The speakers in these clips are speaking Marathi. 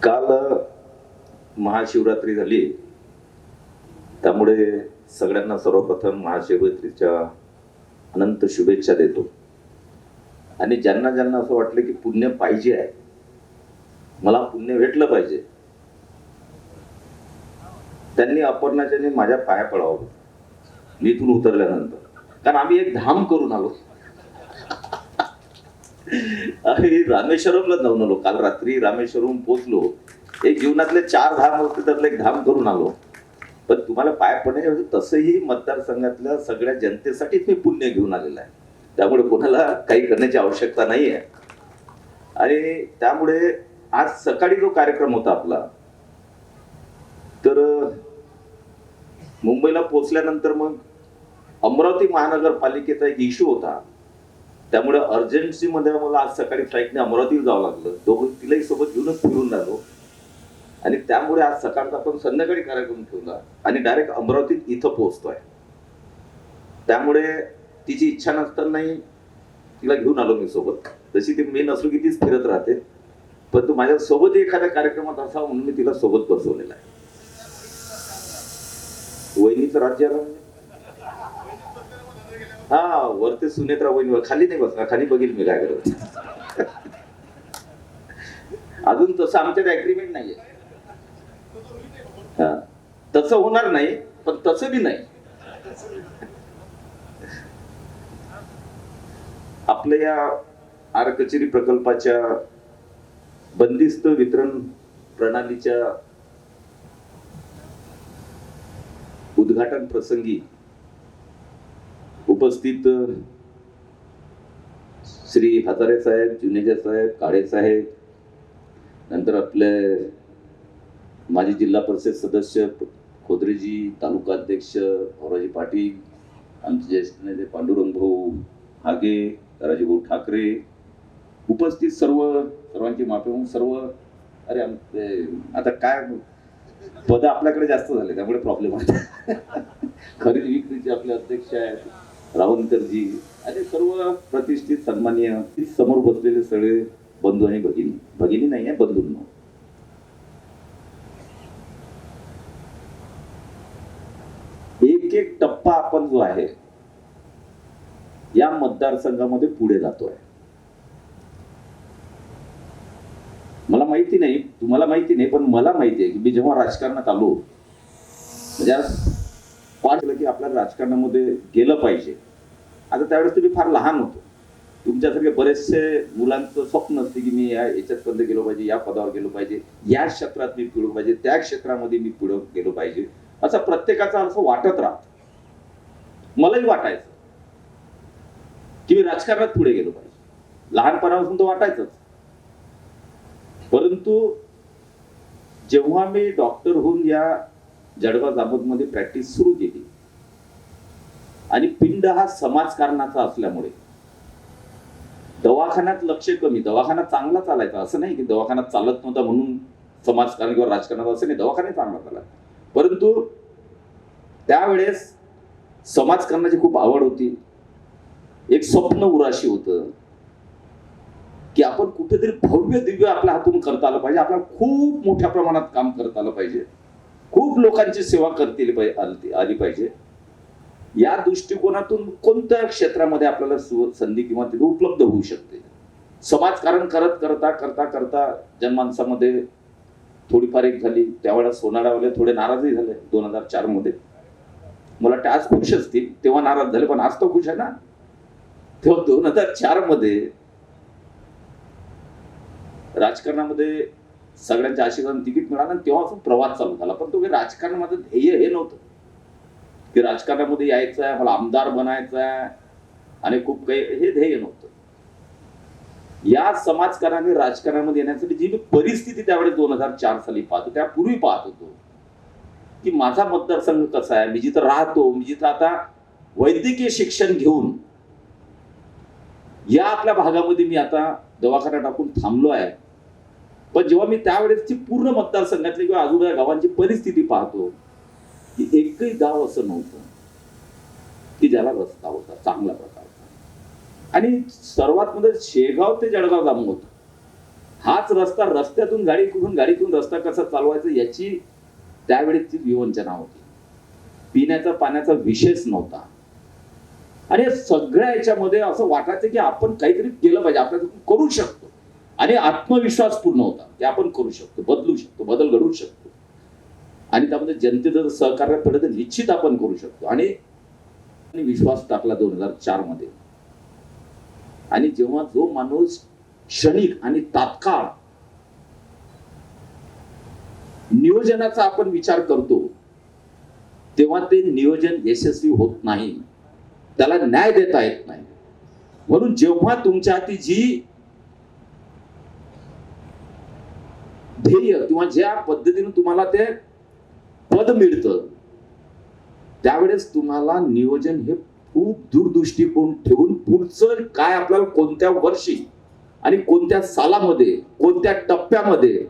काल महाशिवरात्री झाली, त्यामुळे सगळ्यांना सर्वप्रथम महाशिवरात्रीच्या अनंत शुभेच्छा देतो. आणि ज्यांना ज्यांना असं वाटलं की पुण्य पाहिजे आहे, मला पुण्य भेटलं पाहिजे, त्यांनी अपर्णाच्याने माझ्या पाया पडावं मी इथून उतरल्यानंतर. कारण आम्ही एक धाम करून आलो. आम्ही रामेश्वरमला जाऊन आलो. काल रात्री रामेश्वरम पोहोचलो. एक जीवनातले 4 धाम होते, त्यातलं एक धाम करून आलो. पण तुम्हाला पाय पडण्याऐवजी तसंही मतदारसंघातल्या सगळ्या जनतेसाठीच मी पुण्य घेऊन आलेला आहे. त्यामुळे कोणाला काही करण्याची आवश्यकता नाही आहे. आणि त्यामुळे आज सकाळी जो कार्यक्रम होता आपला, तर मुंबईला पोहोचल्यानंतर मग अमरावती महानगरपालिकेचा एक इश्यू होता. त्यामुळे अर्जन्सीमध्ये मला आज सकाळी फ्लाईटने अमरावतीला जावं लागलं. दोघं तिलाही सोबत घेऊनच फिरून आलो. आणि त्यामुळे आज सकाळचा आपण संध्याकाळी कार्यक्रम ठेवला आणि डायरेक्ट अमरावतीत इथं पोहोचतोय. त्यामुळे तिची इच्छा नसतानाही तिला घेऊन आलो मी सोबत. तशी ती मी नसलो की तीच फिरत राहते, पण तू माझ्या सोबत एखाद्या कार्यक्रमात असावा म्हणून मी तिला सोबत बसवलेला आहे. वहिनीचं राज्य आलं म्हणजे हा, वरती सुनेत्रा वहिनीवर, खाली नाही बसणार. खाली बघील मी काय करत. अजून तसं आमच्यात अग्रीमेंट नाहीये. हा, तसं होणार नाही, पण तसं बी नाही. आपल्या या आर कचेरी प्रकल्पाच्या बंदिस्त वितरण प्रणालीच्या उद्घाटन प्रसंगी उपस्थित श्री हजारे साहेब, जुनेजा साहेब, काळे साहेब, नंतर आपले माजी जिल्हा परिषद सदस्य खोदरेजी, तालुका अध्यक्ष औराजी पाटील, आमचे ज्येष्ठ नेते पांडुरंग भाऊ हागे, राजीभाऊ ठाकरे, उपस्थित सर्वांची माफी होऊन सर्व. अरे आता काय पद आपल्याकडे जास्त झाले, त्यामुळे प्रॉब्लेम आहे. खरेदी विक्रीचे आपले अध्यक्ष आहेत रावणकरजी, आणि सर्व प्रतिष्ठित सन्माननीय समोर बसलेले सगळे बंधू आणि भगिनी. भगिनी नाही आहे, बंधूंनो. एक एक टप्पा आपण जो आहे या मतदारसंघामध्ये पुढे जातोय. मला माहिती नाही, तुम्हाला माहिती नाही, पण मला माहिती आहे की मी जेव्हा राजकारणात आलो, म्हणजे वाटलं की आपल्याला राजकारणामध्ये गेलं पाहिजे. आता त्यावेळेस तुम्ही फार लहान होतो. तुमच्यासारखे बरेचसे मुलांचं स्वप्न असते की मी याच्यात गेलो पाहिजे, या पदावर गेलो पाहिजे, या क्षेत्रात मी पुढे पाहिजे, त्या क्षेत्रामध्ये मी पुढे गेलो पाहिजे, असं प्रत्येकाचा असं वाटत राहत. मलाही वाटायचं की मी राजकारणात पुढे गेलो पाहिजे. लहानपणापासून तो वाटायचंच. परंतु जेव्हा मी डॉक्टर होऊन या जळगाव जामोदमध्ये प्रॅक्टिस सुरू केली, आणि पिंड हा समाजकारणाचा असल्यामुळे दवाखान्यात लक्ष कमी. दवाखाना चांगला चालायचा, असं नाही की दवाखान्यात चालत नव्हता म्हणून समाजकारण किंवा राजकारणात, असं नाही. दवाखाना चांगला चालाय, परंतु त्यावेळेस समाजकारणाची खूप आवड होती. एक स्वप्न उराशी होतं की आपण कुठेतरी भव्य दिव्य आपल्या हातून करता आलं पाहिजे, आपल्याला खूप मोठ्या प्रमाणात काम करता आलं पाहिजे, खूप लोकांची सेवा आली पाहिजे. या दृष्टिकोनातून कोणत्या क्षेत्रामध्ये आपल्याला संधी किंवा तिथे उपलब्ध होऊ शकते. समाजकारण करत करता करता करता जनमानसामध्ये थोडीफार एक झाली. त्यावेळेला सोनारावाले थोडे नाराजही झाले 2004 मध्ये. मला वाटतं आज खुश असतील, तेव्हा नाराज झाले, पण आज तो खुश आहे ना. तेव्हा 2004 मध्ये राजकारणामध्ये सगळ्यांच्या आशीर्वादाने तिकीट मिळालं, आणि तेव्हापासून प्रवास चालू झाला. पण तो राजकारणामध्ये ध्येय हे नव्हतं की राजकारणामध्ये यायचं आहे, मला आमदार बनायचं आहे आणि खूप काही, हे ध्येय नव्हतं. या समाजकारणाने राजकारणामध्ये येण्यासाठी जी परिस्थिती त्यावेळेस 2004 साली पाहतो, त्यापूर्वी पाहत होतो की माझा मतदारसंघ कसा आहे, मी जिथं राहतो, मी जिथं आता वैद्यकीय शिक्षण घेऊन या आपल्या भागामध्ये मी आता दवाखाना टाकून थांबलो आहे. पण जेव्हा मी त्यावेळेसची पूर्ण मतदारसंघातली किंवा आजूबाजूच्या गावांची परिस्थिती पाहतो की एकही गाव असं नव्हतं की ज्याला रस्ता होता चांगल्या प्रकारचा. आणि सर्वात मध्ये शेगाव ते जळगाव जामोद हाच रस्ता, रस्त्यातून गाडीतून रस्ता कसा चालवायचा याची त्यावेळेची विवंचना होती. पिण्याचा पाण्याचा विषयच नव्हता. आणि सगळ्या याच्यामध्ये असं वाटायचं की आपण काहीतरी केलं पाहिजे, आपल्याला करू शकतो. आणि आत्मविश्वास पूर्ण होता की आपण करू शकतो, बदलू शकतो, बदल घडवू शकतो. आणि त्यामध्ये जनतेचं सहकार्य पडलं तर निश्चित आपण करू शकतो. आणि विश्वास टाकला 2004 मध्ये. आणि जेव्हा जो माणूस क्षणिक आणि तात्काळ नियोजनाचा आपण विचार करतो तेव्हा ते नियोजन यशस्वी होत नाही, त्याला न्याय देता येत नाही. म्हणून जेव्हा तुमच्या हाती जी ध्येय किंवा ज्या पद्धतीने तुम्हाला ते पद मिळतं त्यावेळेस तुम्हाला नियोजन हे खूप दूरदृष्टिकोन ठेवून पुढचं काय आपल्याला कोणत्या वर्षी आणि कोणत्या सालामध्ये कोणत्या टप्प्यामध्ये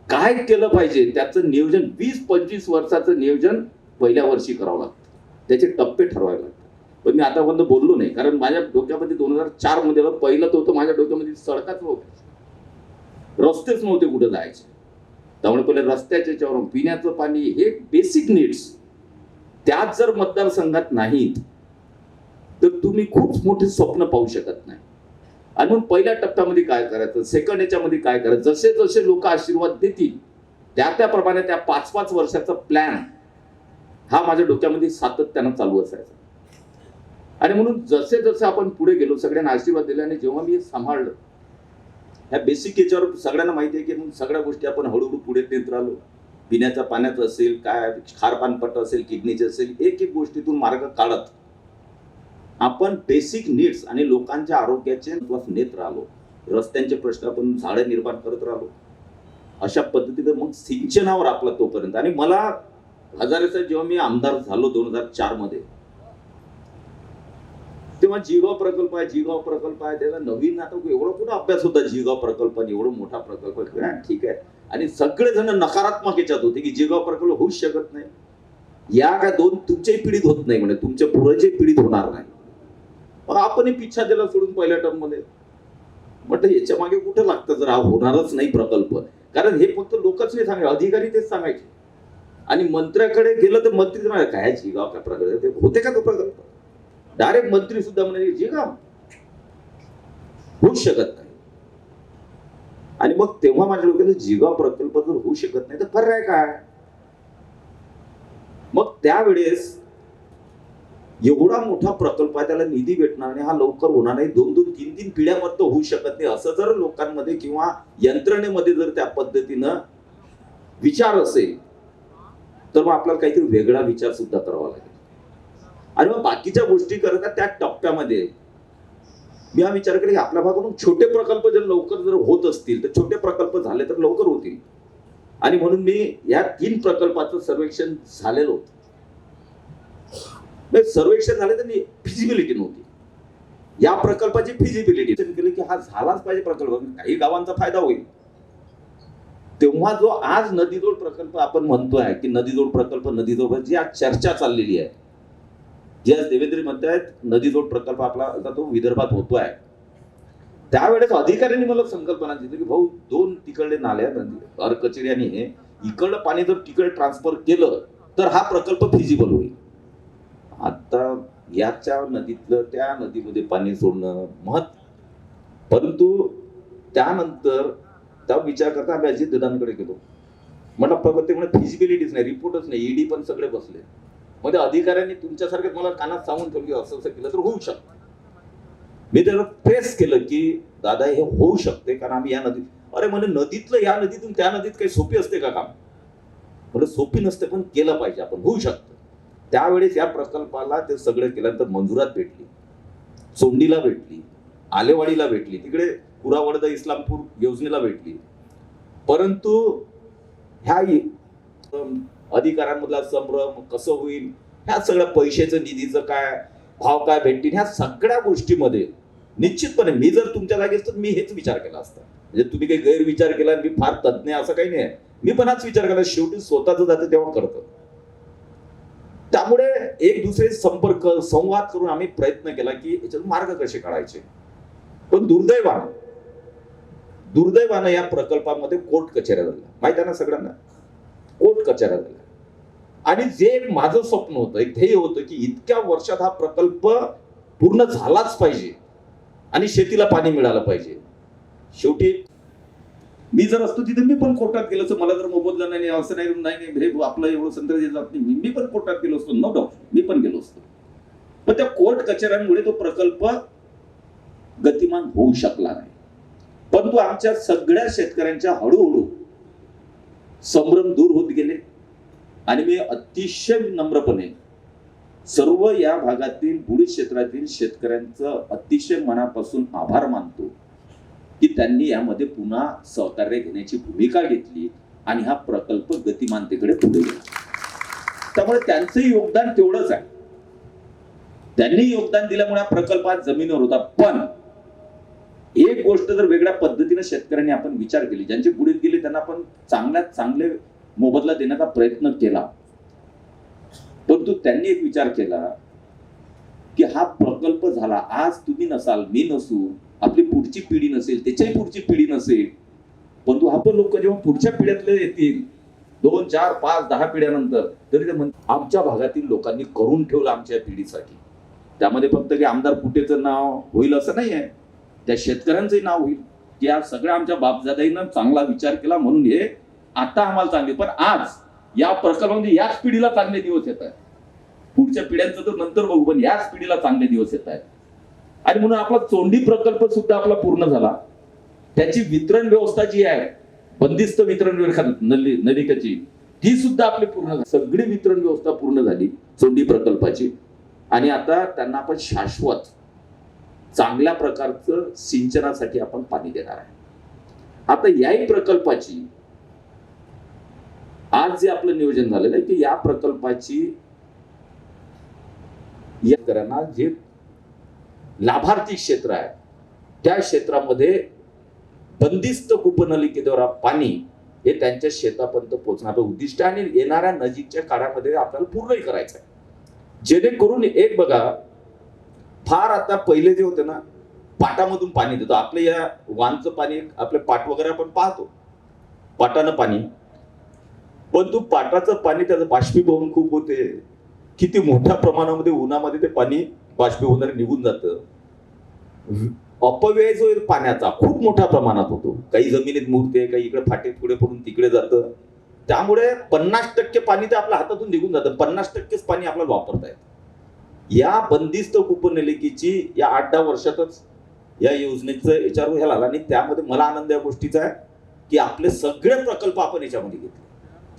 काय केलं पाहिजे त्याचं नियोजन 20-25 वर्षाचं नियोजन पहिल्या वर्षी करावं लागतं. त्याचे टप्पे ठरवावे लागतात. पण मी आतापर्यंत बोललो नाही, कारण माझ्या डोक्यामध्ये 2004 मध्ये पहिलं तर होतं माझ्या डोक्यामध्ये सडकाच नव्हत्या, रस्तेच नव्हते कुठे जायचे. त्यामुळे पहिले रस्त्याच्या याच्यावर पिण्याचं पाणी हे बेसिक नीड्स त्यात जर मतदारसंघात नाहीत तर तुम्ही खूप मोठे स्वप्न पाहू शकत नाही. आणि मग पहिल्या टप्प्यामध्ये काय करायचं, सेकंड याच्यामध्ये काय करायचं, जसे जसे लोक आशीर्वाद देतील त्याप्रमाणे त्या 5-5 वर्षाचा प्लॅन हा माझ्या डोक्यामध्ये सातत्यानं चालू असायचा. आणि म्हणून जसे जसे आपण पुढे गेलो, सगळ्यांना आशीर्वाद दिले आणि जेव्हा मी सांभाळलं ह्या बेसिक याच्यावर सगळ्यांना माहिती आहे की मग सगळ्या गोष्टी आपण हळूहळू पुढे नेत राहिलो. पिण्याच्या पाण्याचं असेल, काय खारपानपट्ट असेल, किडनीचे असेल, एक एक गोष्टीतून मार्ग काढत आपण बेसिक नीड्स आणि लोकांच्या आरोग्याचे नेत राहिलो. रस्त्यांचे प्रश्न आपण झाडं निर्माण करत राहिलो. अशा पद्धतीने मग सिंचनावर आपला तोपर्यंत. आणि मला हजारे साहेब जेव्हा मी आमदार झालो 2004 मध्ये तेव्हा जिगाव प्रकल्प आहे त्याला नवीन आता एवढं कुठं अभ्यास होता जिगाव प्रकल्प, एवढं मोठा प्रकल्प ठीक आहे. आणि सगळेजण नकारात्मक याच्यात होते की जिगाव प्रकल्प होऊच शकत नाही, या काय तुमच्याही पिढीत होत नाही म्हणे, तुमच्या पुढच्या पिढीत होणार नाही. मग आपणही पिच्छा दिला सोडून पहिल्या टर्म मध्ये. म्हटलं याच्या मागे कुठं लागतं जर हा होणारच नाही प्रकल्प, कारण हे फक्त लोकच नाही सांगायचे, अधिकारी तेच सांगायचे. आणि मंत्र्याकडे गेलं तर मंत्री म्हणाले काय जिगाव काय प्रकल्प, ते होते का तो प्रकल्प. डायरेक्ट मंत्री सुद्धा म्हणाले जिगाव होऊच शकत नाही. आणि मग तेव्हा माझ्या डोक्यात जिगाव प्रकल्प जर होऊ शकत नाही तर पर्याय काय. मग त्यावेळेस एवढा मोठा प्रकल्प आहे, त्याला निधी भेटणार नाही, हा लवकर होणार नाही, 2-2, 3-3 पिढ्यापर्यंत होऊ शकत नाही, असं जर लोकांमध्ये किंवा यंत्रणेमध्ये जर त्या पद्धतीनं विचार असेल तर मग आपल्याला काहीतरी वेगळा विचार सुद्धा करावा लागेल. आणि मग बाकीच्या गोष्टी करता त्या टप्प्यामध्ये मी हा विचार केला की आपल्या भागातून छोटे प्रकल्प जर लवकर जर होत असतील तर छोटे प्रकल्प झाले तर लवकर होतील. आणि म्हणून मी या 3 प्रकल्पाचं सर्वेक्षण झालेलं होतं. सर्वेक्षण झाले तर फिजिबिलिटी नव्हती, या प्रकल्पाची फिजिबिलिटी केली की हा झालाच पाहिजे प्रकल्प, काही गावांचा फायदा होईल. तेव्हा जो आज नदीजोड प्रकल्प आपण म्हणतोय की नदीजोड प्रकल्प जी आज चर्चा चाललेली आहे, जी आज देवेंद्र म्हणतायत नदीजोड प्रकल्प आपला तो विदर्भात होतोय, त्यावेळेस अधिकाऱ्यांनी मला संकल्पना दिली की भाऊ 2 तिकडले नाल्या नदी कचेरी आणि हे इकडलं पाणी जर तिकडे ट्रान्सफर केलं तर हा प्रकल्प फिजिबल होईल. आता याच्या नदीतलं त्या नदीमध्ये पाणी सोडणं परंतु त्यानंतर त्या विचार करता आम्ही अजित दादांकडे गेलो. म्हटलं प्रगती म्हणजे फिजिबिलिटीच नाही, रिपोर्टच नाही, ईडी पण सगळे बसले. मध्ये अधिकाऱ्यांनी तुमच्यासारखे मला कानात सांगून ठेवली असं असं केलं तर होऊ शकतं. मी त्याला प्रेस केलं की दादा हे होऊ शकते, कारण आम्ही या नदीत, अरे म्हणजे नदीतलं या नदीतून त्या नदीत काही सोपी असते का काम. म्हणजे सोपी नसते पण केलं पाहिजे आपण, होऊ शकतं. त्यावेळेस या प्रकल्पाला ते सगळं केल्यानंतर मंजुरात भेटली, सोंडीला भेटली, आलेवाडीला भेटली, तिकडे पुरावडदा इस्लामपूर योजनेला भेटली. परंतु ह्या अधिकाऱ्यांमधला संभ्रम कसं होईल, ह्या सगळ्या पैशाचं निधीचं काय भाव काय भेटतील, ह्या सगळ्या गोष्टीमध्ये निश्चितपणे मी जर तुमच्या जागी असतो मी हेच विचार केला असता. म्हणजे तुम्ही काही गैरविचार केला, मी फार तज्ञ असं काही नाही, मी पण हाच विचार केला. शेवटी स्वतःच जातं तेव्हा करतो. त्यामुळे एक दुसरे संवाद करून आम्ही प्रयत्न केला की याच्यातून मार्ग कसे काढायचे. पण दुर्दैवानं दुर्दैवानं या प्रकल्पामध्ये कोर्ट कचेऱ्या झाल्या, माहिती आहे ना सगळ्यांना, कोर्ट कचेऱ्या झाल्या. आणि जे एक माझं स्वप्न होतं, एक ध्येय होतं की इतक्या वर्षात हा प्रकल्प पूर्ण झालाच पाहिजे आणि शेतीला पाणी मिळालं पाहिजे. शेवटी मी जर असतो तिथे मी पण कोर्टात गेलो असतो, मला जर मोबदला नाही असं नाही नाही हे आपलं एवढं संदर्भ जात नाही, मी पण कोर्टात गेलो असतो, नो डाऊट मी पण गेलो असतो. पण त्या कोर्ट कचेऱ्यांमुळे तो प्रकल्प गतिमान होऊ शकला नाही. परंतु आमच्या सगळ्या शेतकऱ्यांच्या हळूहळू संभ्रम दूर होत गेले आणि मी अतिशय नम्रपणे सर्व या भागातील बुडी क्षेत्रातील शेतकऱ्यांचं अतिशय मनापासून आभार मानतो की त्यांनी यामध्ये पुन्हा सहकार्य घेण्याची भूमिका घेतली आणि हा प्रकल्प गतिमानतेकडे पुढे गेला. त्यामुळे त्यांचं योगदान तेवढंच आहे. त्यांनी योगदान दिल्यामुळे हा प्रकल्प आज जमिनीवर होता. पण एक गोष्ट जर वेगळ्या पद्धतीने शेतकऱ्यांनी आपण विचार केली, ज्यांचे बुडीत गेले त्यांना आपण चांगल्यात चांगले मोबदला देण्याचा प्रयत्न केला, परंतु त्यांनी एक विचार केला की हा प्रकल्प झाला, आज तुम्ही नसाल, मी नसू, आपली पुढची पिढी नसेल, त्याच्याही पुढची पिढी नसेल, परंतु आपण लोक जेव्हा पुढच्या पिढ्यातले येतील 2, 4, 5, 10 पिढ्यानंतर, तरी ते म्हणतात आमच्या भागातील लोकांनी करून ठेवलं आमच्या पिढीसाठी. त्यामध्ये फक्त की आमदार पुटेचं नाव होईल असं नाही आहे, त्या शेतकऱ्यांचंही नाव होईल की या सगळ्या आमच्या बापजादाईनं चांगला विचार केला म्हणून हे आता आम्हाला चांगले. पण आज या प्रकल्पामध्ये याच पिढीला चांगले दिवस येत आहेत. पुढच्या पिढ्यांचं तर नंतर बघू, पण याच पिढीला चांगले दिवस येत आहेत. आणि म्हणून आपला चोंडी प्रकल्प सुद्धा आपला पूर्ण झाला. त्याची वितरण व्यवस्था जी आहे, बंदिस्त वितरण व्यवस्था नलिकेची, ती सुद्धा आपली पूर्ण झाली. सगळी वितरण व्यवस्था पूर्ण झाली चोंडी प्रकल्पाची. आणि आता त्यांना आपण शाश्वत चांगल्या प्रकारचं सिंचनासाठी आपण पाणी देणार आहे. आता याही प्रकल्पाची आज जे आपलं नियोजन झालेलं आहे की या प्रकल्पाची शेतकऱ्यांना जे लाभार्थी क्षेत्र आहे त्या क्षेत्रामध्ये बंदिस्त कूपनलिकेद्वारा पाणी हे त्यांच्या शेतापर्यंत पोहोचण्याचं उद्दिष्ट आणि येणाऱ्या नजीकच्या काळामध्ये आपल्याला पूर्णही करायचं आहे. जेणेकरून एक बघा, फार आता पहिले जे होते ना, पाटामधून पाणी देतो, आपल्या या वांचं पाणी आपले पाट वगैरे आपण पाहतो, पाटानं पाणी, पण तू पाटाचं पाणी त्याचं बाष्पीभवन खूप होते, किती मोठ्या प्रमाणामध्ये उन्हामध्ये ते पाणी बाष्पीभवनाने निघून जातं. अपव्यय जो पाण्याचा खूप मोठ्या प्रमाणात होतो, काही जमिनीत मुरते, काही इकडे फाटे पुढे पडून तिकडे जातं. त्यामुळे 50% पाणी ते आपल्या हातातून निघून जातं, 50%च पाणी आपल्याला वापरता येतं. या बंदिस्त कूपनलिकेची या 8-10 वर्षातच या योजनेचं याच्यावर ह्याला आला. आणि त्यामध्ये मला आनंद या गोष्टीचा आहे की आपले सगळे प्रकल्प आपण याच्यामध्ये घेतले.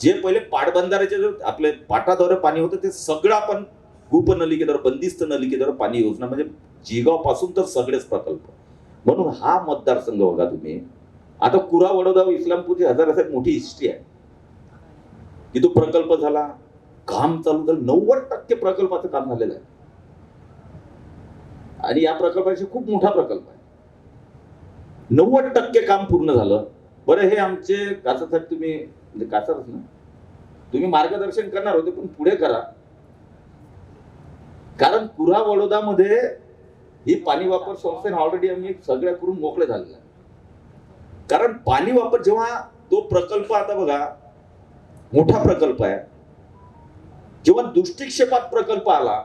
जे पहिले पाटबंधाऱ्याचे आपले पाटाद्वारे पाणी होतं ते सगळं आपण कूपनलिकेद्वारे, बंदिस्त नलिकेद्वारे पाणी योजना, म्हणजे जिगाव पासून तर सगळेच प्रकल्प. म्हणून हा मतदारसंघ बघा तुम्ही, आता कुरा, वडोदा, इस्लामपूरची हजारासाठी मोठी हिस्ट्री आहे की तो प्रकल्प झाला, काम चालू झालं, 90% प्रकल्पाचं काम झालेलं आहे. आणि या प्रकल्पाची खूप मोठा प्रकल्प आहे, 90% काम पूर्ण झालं. बरं, हे आमचे कासासाठी तुम्ही म्हणजे कासारच ना, तुम्ही मार्गदर्शन करणार होते पण पुढे करा, कारण कुरा वडोदामध्ये ही पाणी वापर संस्थेने ऑलरेडी आम्ही सगळ्या करून मोकळे झालेलं आहे. कारण पाणी वापर जेव्हा तो प्रकल्प, आता बघा मोठा प्रकल्प आहे, जेव्हा दृष्टिक्षेपात प्रकल्प आला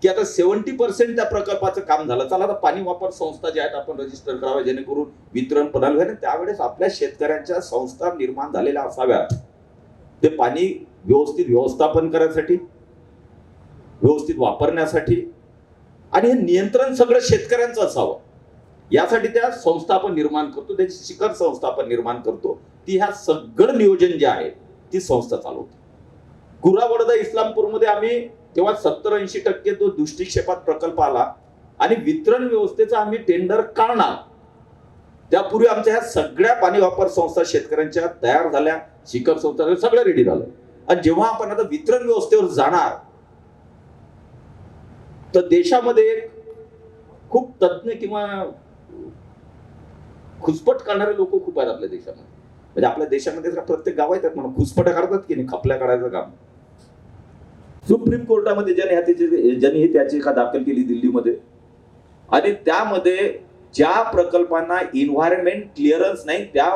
की आता 70% त्या प्रकल्पाचं काम झालं, चला आता पाणी वापर संस्था ज्या आहेत आपण रजिस्टर कराव्या जेणेकरून वितरण प्रणाली होईल. त्यावेळेस आपल्या शेतकऱ्यांच्या संस्था निर्माण झालेल्या असाव्यात ते पाणी व्यवस्थित व्यवस्थापन करण्यासाठी, व्यवस्थित वापरण्यासाठी, आणि हे नियंत्रण सगळं शेतकऱ्यांचं असावं यासाठी त्या संस्था आपण निर्माण करतो, त्याची शिखर संस्था आपण निर्माण करतो. ती ह्या सगळं नियोजन जे आहे ती संस्था चालवते. कुरा, वडोदा, इस्लामपूरमध्ये आम्ही तेव्हा 70-80% तो दृष्टिक्षेपात प्रकल्प आला आणि वितरण व्यवस्थेचा आम्ही टेंडर काढणार. त्यापूर्वी आमच्या ह्या सगळ्या पाणी वापर संस्था शेतकऱ्यांच्या तयार झाल्या, शिखर संस्था सगळं रेडी झालं. आणि जेव्हा आपण आता वितरण व्यवस्थेवर जाणार तर देशामध्ये खूप तज्ञ किंवा खुसपट करणारे लोक खूप आहेत आपल्या देशामध्ये. म्हणजे आपल्या देशामध्ये प्रत्येक गावात आहेत म्हणून खुसपटा करतात की नाही, खपल्या काढायचं काम. सुप्रीम कोर्टामध्ये जनहित याचिका दाखल केली दिल्लीमध्ये, आणि त्यामध्ये ज्या प्रकल्पांना इन्व्हायरमेंट क्लिअरन्स नाही, त्या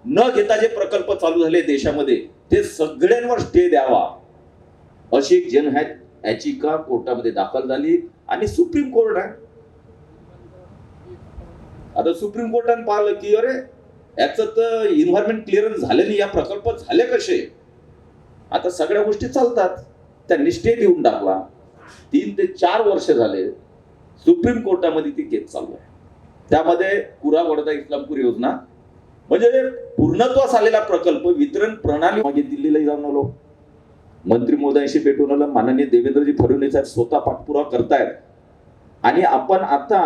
न घेता जे प्रकल्प चालू झाले देशामध्ये ते सगळ्यांवर स्टे द्यावा अशी एक जनहित याचिका कोर्टामध्ये दाखल झाली आणि सुप्रीम कोर्ट आहे. आता सुप्रीम कोर्टाने पाहिलं की अरे याचं तर इन्व्हायरमेंट क्लिअरन्स झाले नाही, या प्रकल्प झाले कसे. आता सगळ्या गोष्टी चालतात, त्यांनी स्टे देऊन टाकला. 3 ते 4 वर्ष झाले सुप्रीम कोर्टामध्ये ती केस चालू आहे. त्यामध्ये कुरावडा इस्लामपूर योजना म्हणजे पूर्णत्वास आलेला प्रकल्प वितरण प्रणाली मागे दिल्लीला जाऊन आलो, मंत्री महोदयांशी भेटून आलं. माननीय देवेंद्रजी फडणवीस साहेब स्वतः पाठपुरावा करतायत आणि आपण आता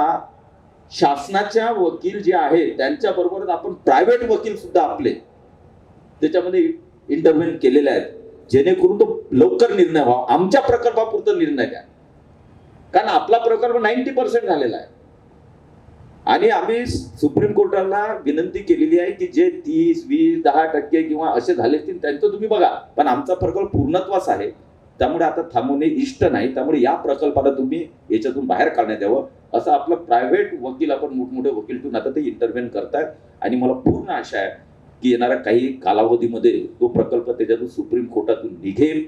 शासनाच्या वकील जे आहेत त्यांच्या बरोबरच आपण प्रायव्हेट वकील सुद्धा आपले त्याच्यामध्ये इंटरव्हेन केलेले आहेत, जेणेकरून तो लवकर निर्णय व्हावा. आमच्या प्रकल्पापुरता निर्णय घ्या, कारण आपला प्रकल्प 90% झालेला आहे आणि आम्ही सुप्रीम कोर्टाला विनंती केलेली आहे की जे 30, 20, 10% किंवा असे झाले असतील त्यांचं तुम्ही बघा, पण आमचा प्रकल्प पूर्णत्वास आहे, त्यामुळे आता थांबवणे इष्ट नाही, त्यामुळे या प्रकल्पाला तुम्ही याच्यातून बाहेर काढण्यात यावं असं आपलं प्रायव्हेट वकील, आपण मोठमोठे वकील ठेवून आता ते इंटरव्हेन करतायत. आणि मला पूर्ण आशा आहे की येणाऱ्या काही कालावधीमध्ये तो प्रकल्प त्याच्यातून सुप्रीम कोर्टातून निघेल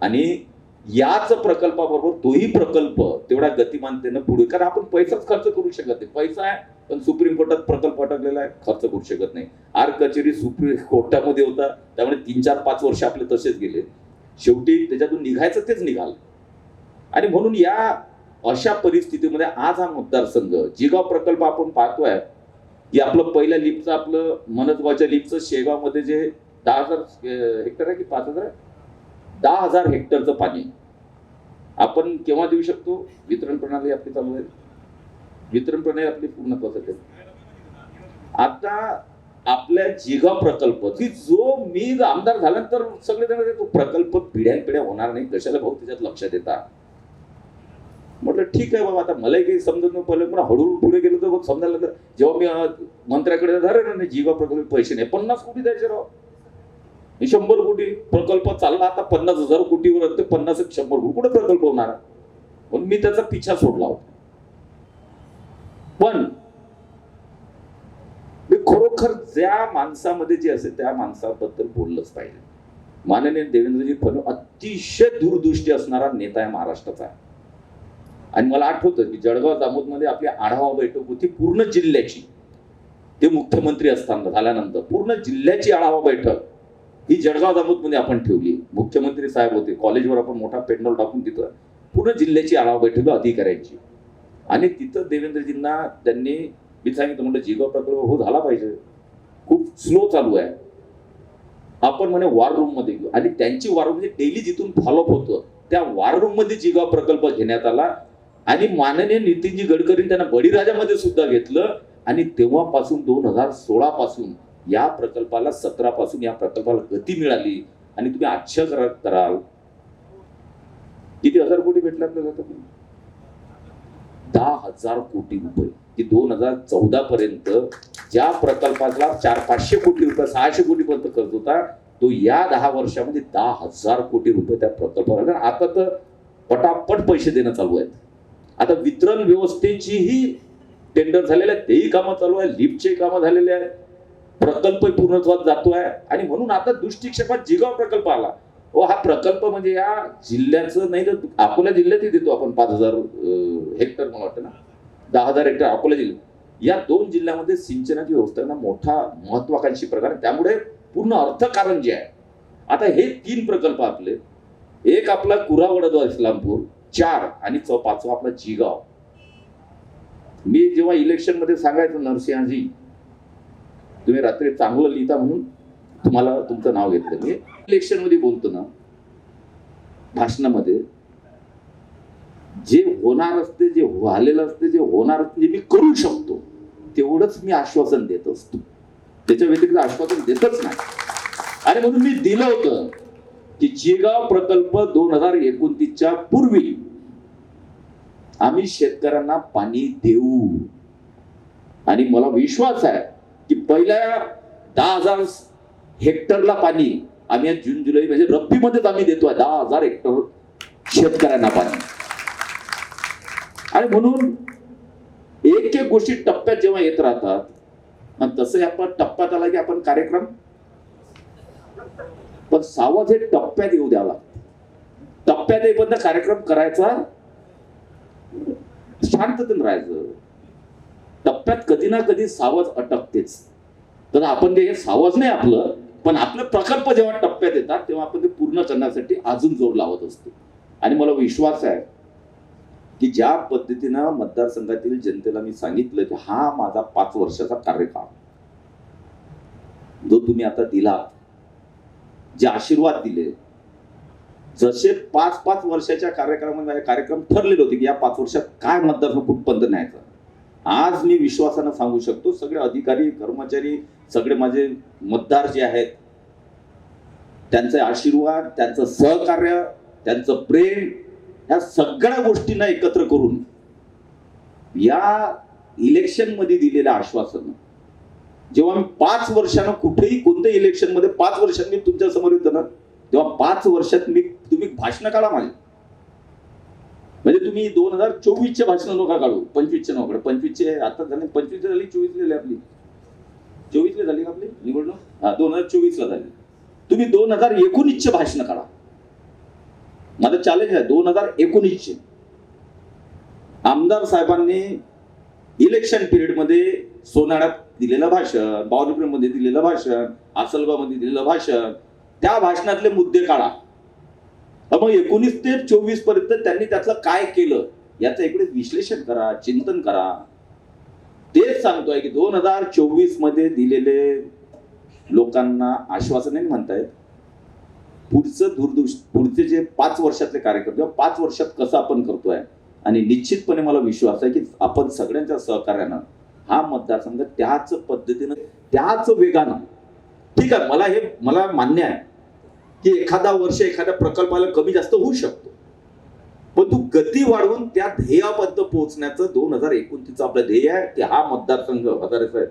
आणि याच प्रकल्पाबरोबर तोही प्रकल्प तेवढ्या गतिमानतेनं पुढे, कारण आपण पैसाच खर्च करू शकत नाही. पैसा आहे पण सुप्रीम कोर्टात प्रकल्प अटकलेला आहे, खर्च करू शकत नाही. आर कचेरी सुप्रीम कोर्टामध्ये होता, त्यामुळे 3, 4, 5 वर्ष आपले तसेच गेले. शेवटी त्याच्यातून निघायचं तेच निघाल. आणि म्हणून या अशा परिस्थितीमध्ये आज हा मतदारसंघ जिगाव प्रकल्प आपण पाहतोय की आपलं पहिल्या लिफ्टचं, आपलं मनसगावच्या लिफ्टचं शेगावमध्ये जे 10,000 हेक्टर आहे की 5,000, 10,000 हेक्टरचं पाणी आपण केव्हा देऊ शकतो. वितरण प्रणाली आपली चालू आहे, वितरण प्रणाली आपली पूर्णत्वास येते. आता आपल्या जिगाव प्रकल्प की जो मी आमदार झाल्यानंतर सगळे जण तो प्रकल्प पिढ्यानपिढ्या होणार नाही, कशाला भाऊ त्याच्यात लक्षात येतात. म्हटलं ठीक आहे बाबा, आता मलाही काही समजत नाही. पहिले पण हळूहळू पुढे गेलो तर समजायला लागलं. जेव्हा मी मंत्र्याकडे झालं नाही जिगाव प्रकल्प पैसे नाही, 50 कोटी द्यायचे राव, 100 कोटी प्रकल्प चालला. आता 50,000 कोटीवर 50 100 कोटी कुठे प्रकल्प होणार, म्हणून मी त्याचा पिछा सोडला होता. पण मी खरोखर ज्या माणसामध्ये जे असेल त्या माणसाबद्दल बोललंच पाहिजे. माननीय देवेंद्रजी फडणवीस अतिशय दूरदृष्टी असणारा नेता आहे महाराष्ट्राचा आहे. आणि मला आठवतं की जळगाव दामोदमध्ये आपली आढावा बैठक होती पूर्ण जिल्ह्याची, ते मुख्यमंत्री असताना झाल्यानंतर पूर्ण जिल्ह्याची आढावा बैठक ही जळगाव दामोदमध्ये आपण ठेवली. मुख्यमंत्री साहेब होते, कॉलेजवर आपण मोठा पेंडॉल टाकून तिथं पूर्ण जिल्ह्याची आढावा बैठक अधिकाऱ्यांची. आणि तिथं देवेंद्रजींना त्यांनी मी सांगितलं, म्हटलं जिगाव प्रकल्प हो झाला पाहिजे, खूप स्लो चालू आहे, आपण म्हणे वॉर रूम मध्ये घेऊ. आणि त्यांची वॉर रूम म्हणजे डेली जिथून फॉलोअप होतं त्या वॉर रूम मध्ये जिगाव प्रकल्प घेण्यात आला. आणि माननीय नितीनजी गडकरींनी त्यांना बळीराजामध्ये सुद्धा घेतलं. आणि तेव्हापासून 2016 पासून या प्रकल्पाला 17 पासून या प्रकल्पाला गती मिळाली. आणि तुम्ही आश्चर्य कराल किती 1000 कोटी भेटले आपल्याला, 10,000 कोटी रुपये. की 2014 पर्यंत ज्या प्रकल्पाला 400-500 कोटी रुपये 600 कोटी पर्यंत खर्च होता, तो या 10 वर्षामध्ये 10,000 कोटी रुपये त्या प्रकल्पाला. आता तर पटापट पैसे देणं चालू आहेत. आता वितरण व्यवस्थेचीही टेंडर झालेले आहे, तेही कामं चालू आहे, लिफ्टचे कामं झालेले आहे, प्रकल्प पूर्णत्वात जातोय. आणि म्हणून आता दृष्टिक्षेपात जिगाव प्रकल्प आला. हा प्रकल्प म्हणजे या जिल्ह्याचं नाही तर अकोला जिल्ह्यातही देतो आपण 5,000 हेक्टर, मला वाटतं ना 10,000 हेक्टर अकोला जिल्हा. या 2 जिल्ह्यामध्ये सिंचनाची व्यवस्था ना मोठा महत्वाकांक्षी प्रकार आहे. त्यामुळे पूर्ण अर्थकारण जे आहे, आता हे 3 प्रकल्प आपले, एक आपला कुरावडा इस्लामपूर, 4 आणि 5वा आपला जिगाव. मी जेव्हा इलेक्शन मध्ये सांगायचं नरसिंहजी तुम्ही रात्री चांगलं लिहिता म्हणून तुम्हाला तुमचं नाव घेतलं. मी इलेक्शन मध्ये बोलतो ना भाषणामध्ये, जे होणार असते, जे झालेलं असते, जे होणार असते, जे मी करू शकतो तेवढंच मी आश्वासन देत असतो, त्याच्या व्यतिरिक्त आश्वासन देतच नाही. आणि म्हणून मी दिलं होतं की जिगाव प्रकल्प 2029च्या पूर्वी आम्ही शेतकऱ्यांना पाणी देऊ. आणि मला विश्वास आहे की पहिल्या 10,000 हेक्टरला पाणी आम्ही जून जुलै म्हणजे रब्बीमध्येच आम्ही देतोय 10,000 हेक्टर शेतकऱ्यांना पाणी. आणि म्हणून एक एक गोष्टी टप्प्यात जेव्हा येत राहतात आणि तसं आपण टप्प्यात आला की आपण कार्यक्रम, पण सावध हे टप्प्यात येऊ द्यावा. टप्प्यात येईपर्यंत कार्यक्रम करायचा, शांततेने राहायचं. टप्प्यात कधी ना कधी सावध अटकतेच. तर आपण हे सावध नाही आपलं, पण आपले प्रकल्प जेव्हा टप्प्यात येतात तेव्हा आपण ते पूर्ण करण्यासाठी अजून जोर लावत असतो. आणि मला विश्वास आहे की ज्या पद्धतीनं मतदारसंघातील जनतेला मी सांगितलं की हा माझा 5 वर्षाचा कार्यकाळ जो तुम्ही आता दिला, जे आशीर्वाद दिले, जसे 5-5 वर्षाच्या कार्यक्रमामध्ये कार्यक्रम ठरलेले होते की या 5 वर्षात काय मतदारसंघ कुठपर्यंत न्यायचा. आज मी विश्वासानं सांगू शकतो, सगळे अधिकारी कर्मचारी, सगळे माझे मतदार जे आहेत, त्यांचे आशीर्वाद, त्यांचं सहकार्य, त्यांचं प्रेम, या सगळ्या गोष्टींना एकत्र करून या इलेक्शन मध्ये दिलेल्या आश्वासन, जेव्हा मी 5 वर्षानं कुठेही कोणत्याही इलेक्शन मध्ये 5 वर्षांनी तुमच्या समोर येतो ना, तेव्हा 5 वर्षात तुम्ही भाषण काढा माझे. म्हणजे तुम्ही 2024चे भाषण नका काढू, 25चे नका काढू. 25चे आता झाले, 25 झाली, 24 झाली आपली, 24 झाली का आपली निवडणूक, 2024 झाली. तुम्ही 2019चे भाषण काढा. माझं चॅलेंज आहे 2019चे. आमदार साहेबांनी इलेक्शन पिरियड मध्ये सोनाळ्यात दिलेलं भाषण, बावनकुळेमध्ये दिलेलं भाषण, आसलगावमध्ये दिलेलं भाषण, त्या भाषणातले मुद्दे काढा. मग 19 ते 24 पर्यंत त्यांनी त्यातलं काय केलं याचं इकडे विश्लेषण करा, चिंतन करा. तेच सांगतोय की 2024 मध्ये दिलेले लोकांना आश्वासन नाही म्हणतायत, पुढचे जे 5 वर्षातले कार्यक्रम किंवा 5 वर्षात कसं आपण करतोय. आणि निश्चितपणे मला विश्वास आहे की आपण सगळ्यांच्या सहकार्यानं हा मतदारसंघ त्याच पद्धतीनं, त्याच वेगानं, ठीक आहे, मला मान्य आहे की एखादा वर्ष एखाद्या प्रकल्पाला कमी जास्त होऊ शकतो, पण तू गती वाढवून त्या ध्येयापर्यंत पोहोचण्याचं 2029 आपलं ध्येय आहे की हा मतदारसंघ हजारे साहेब,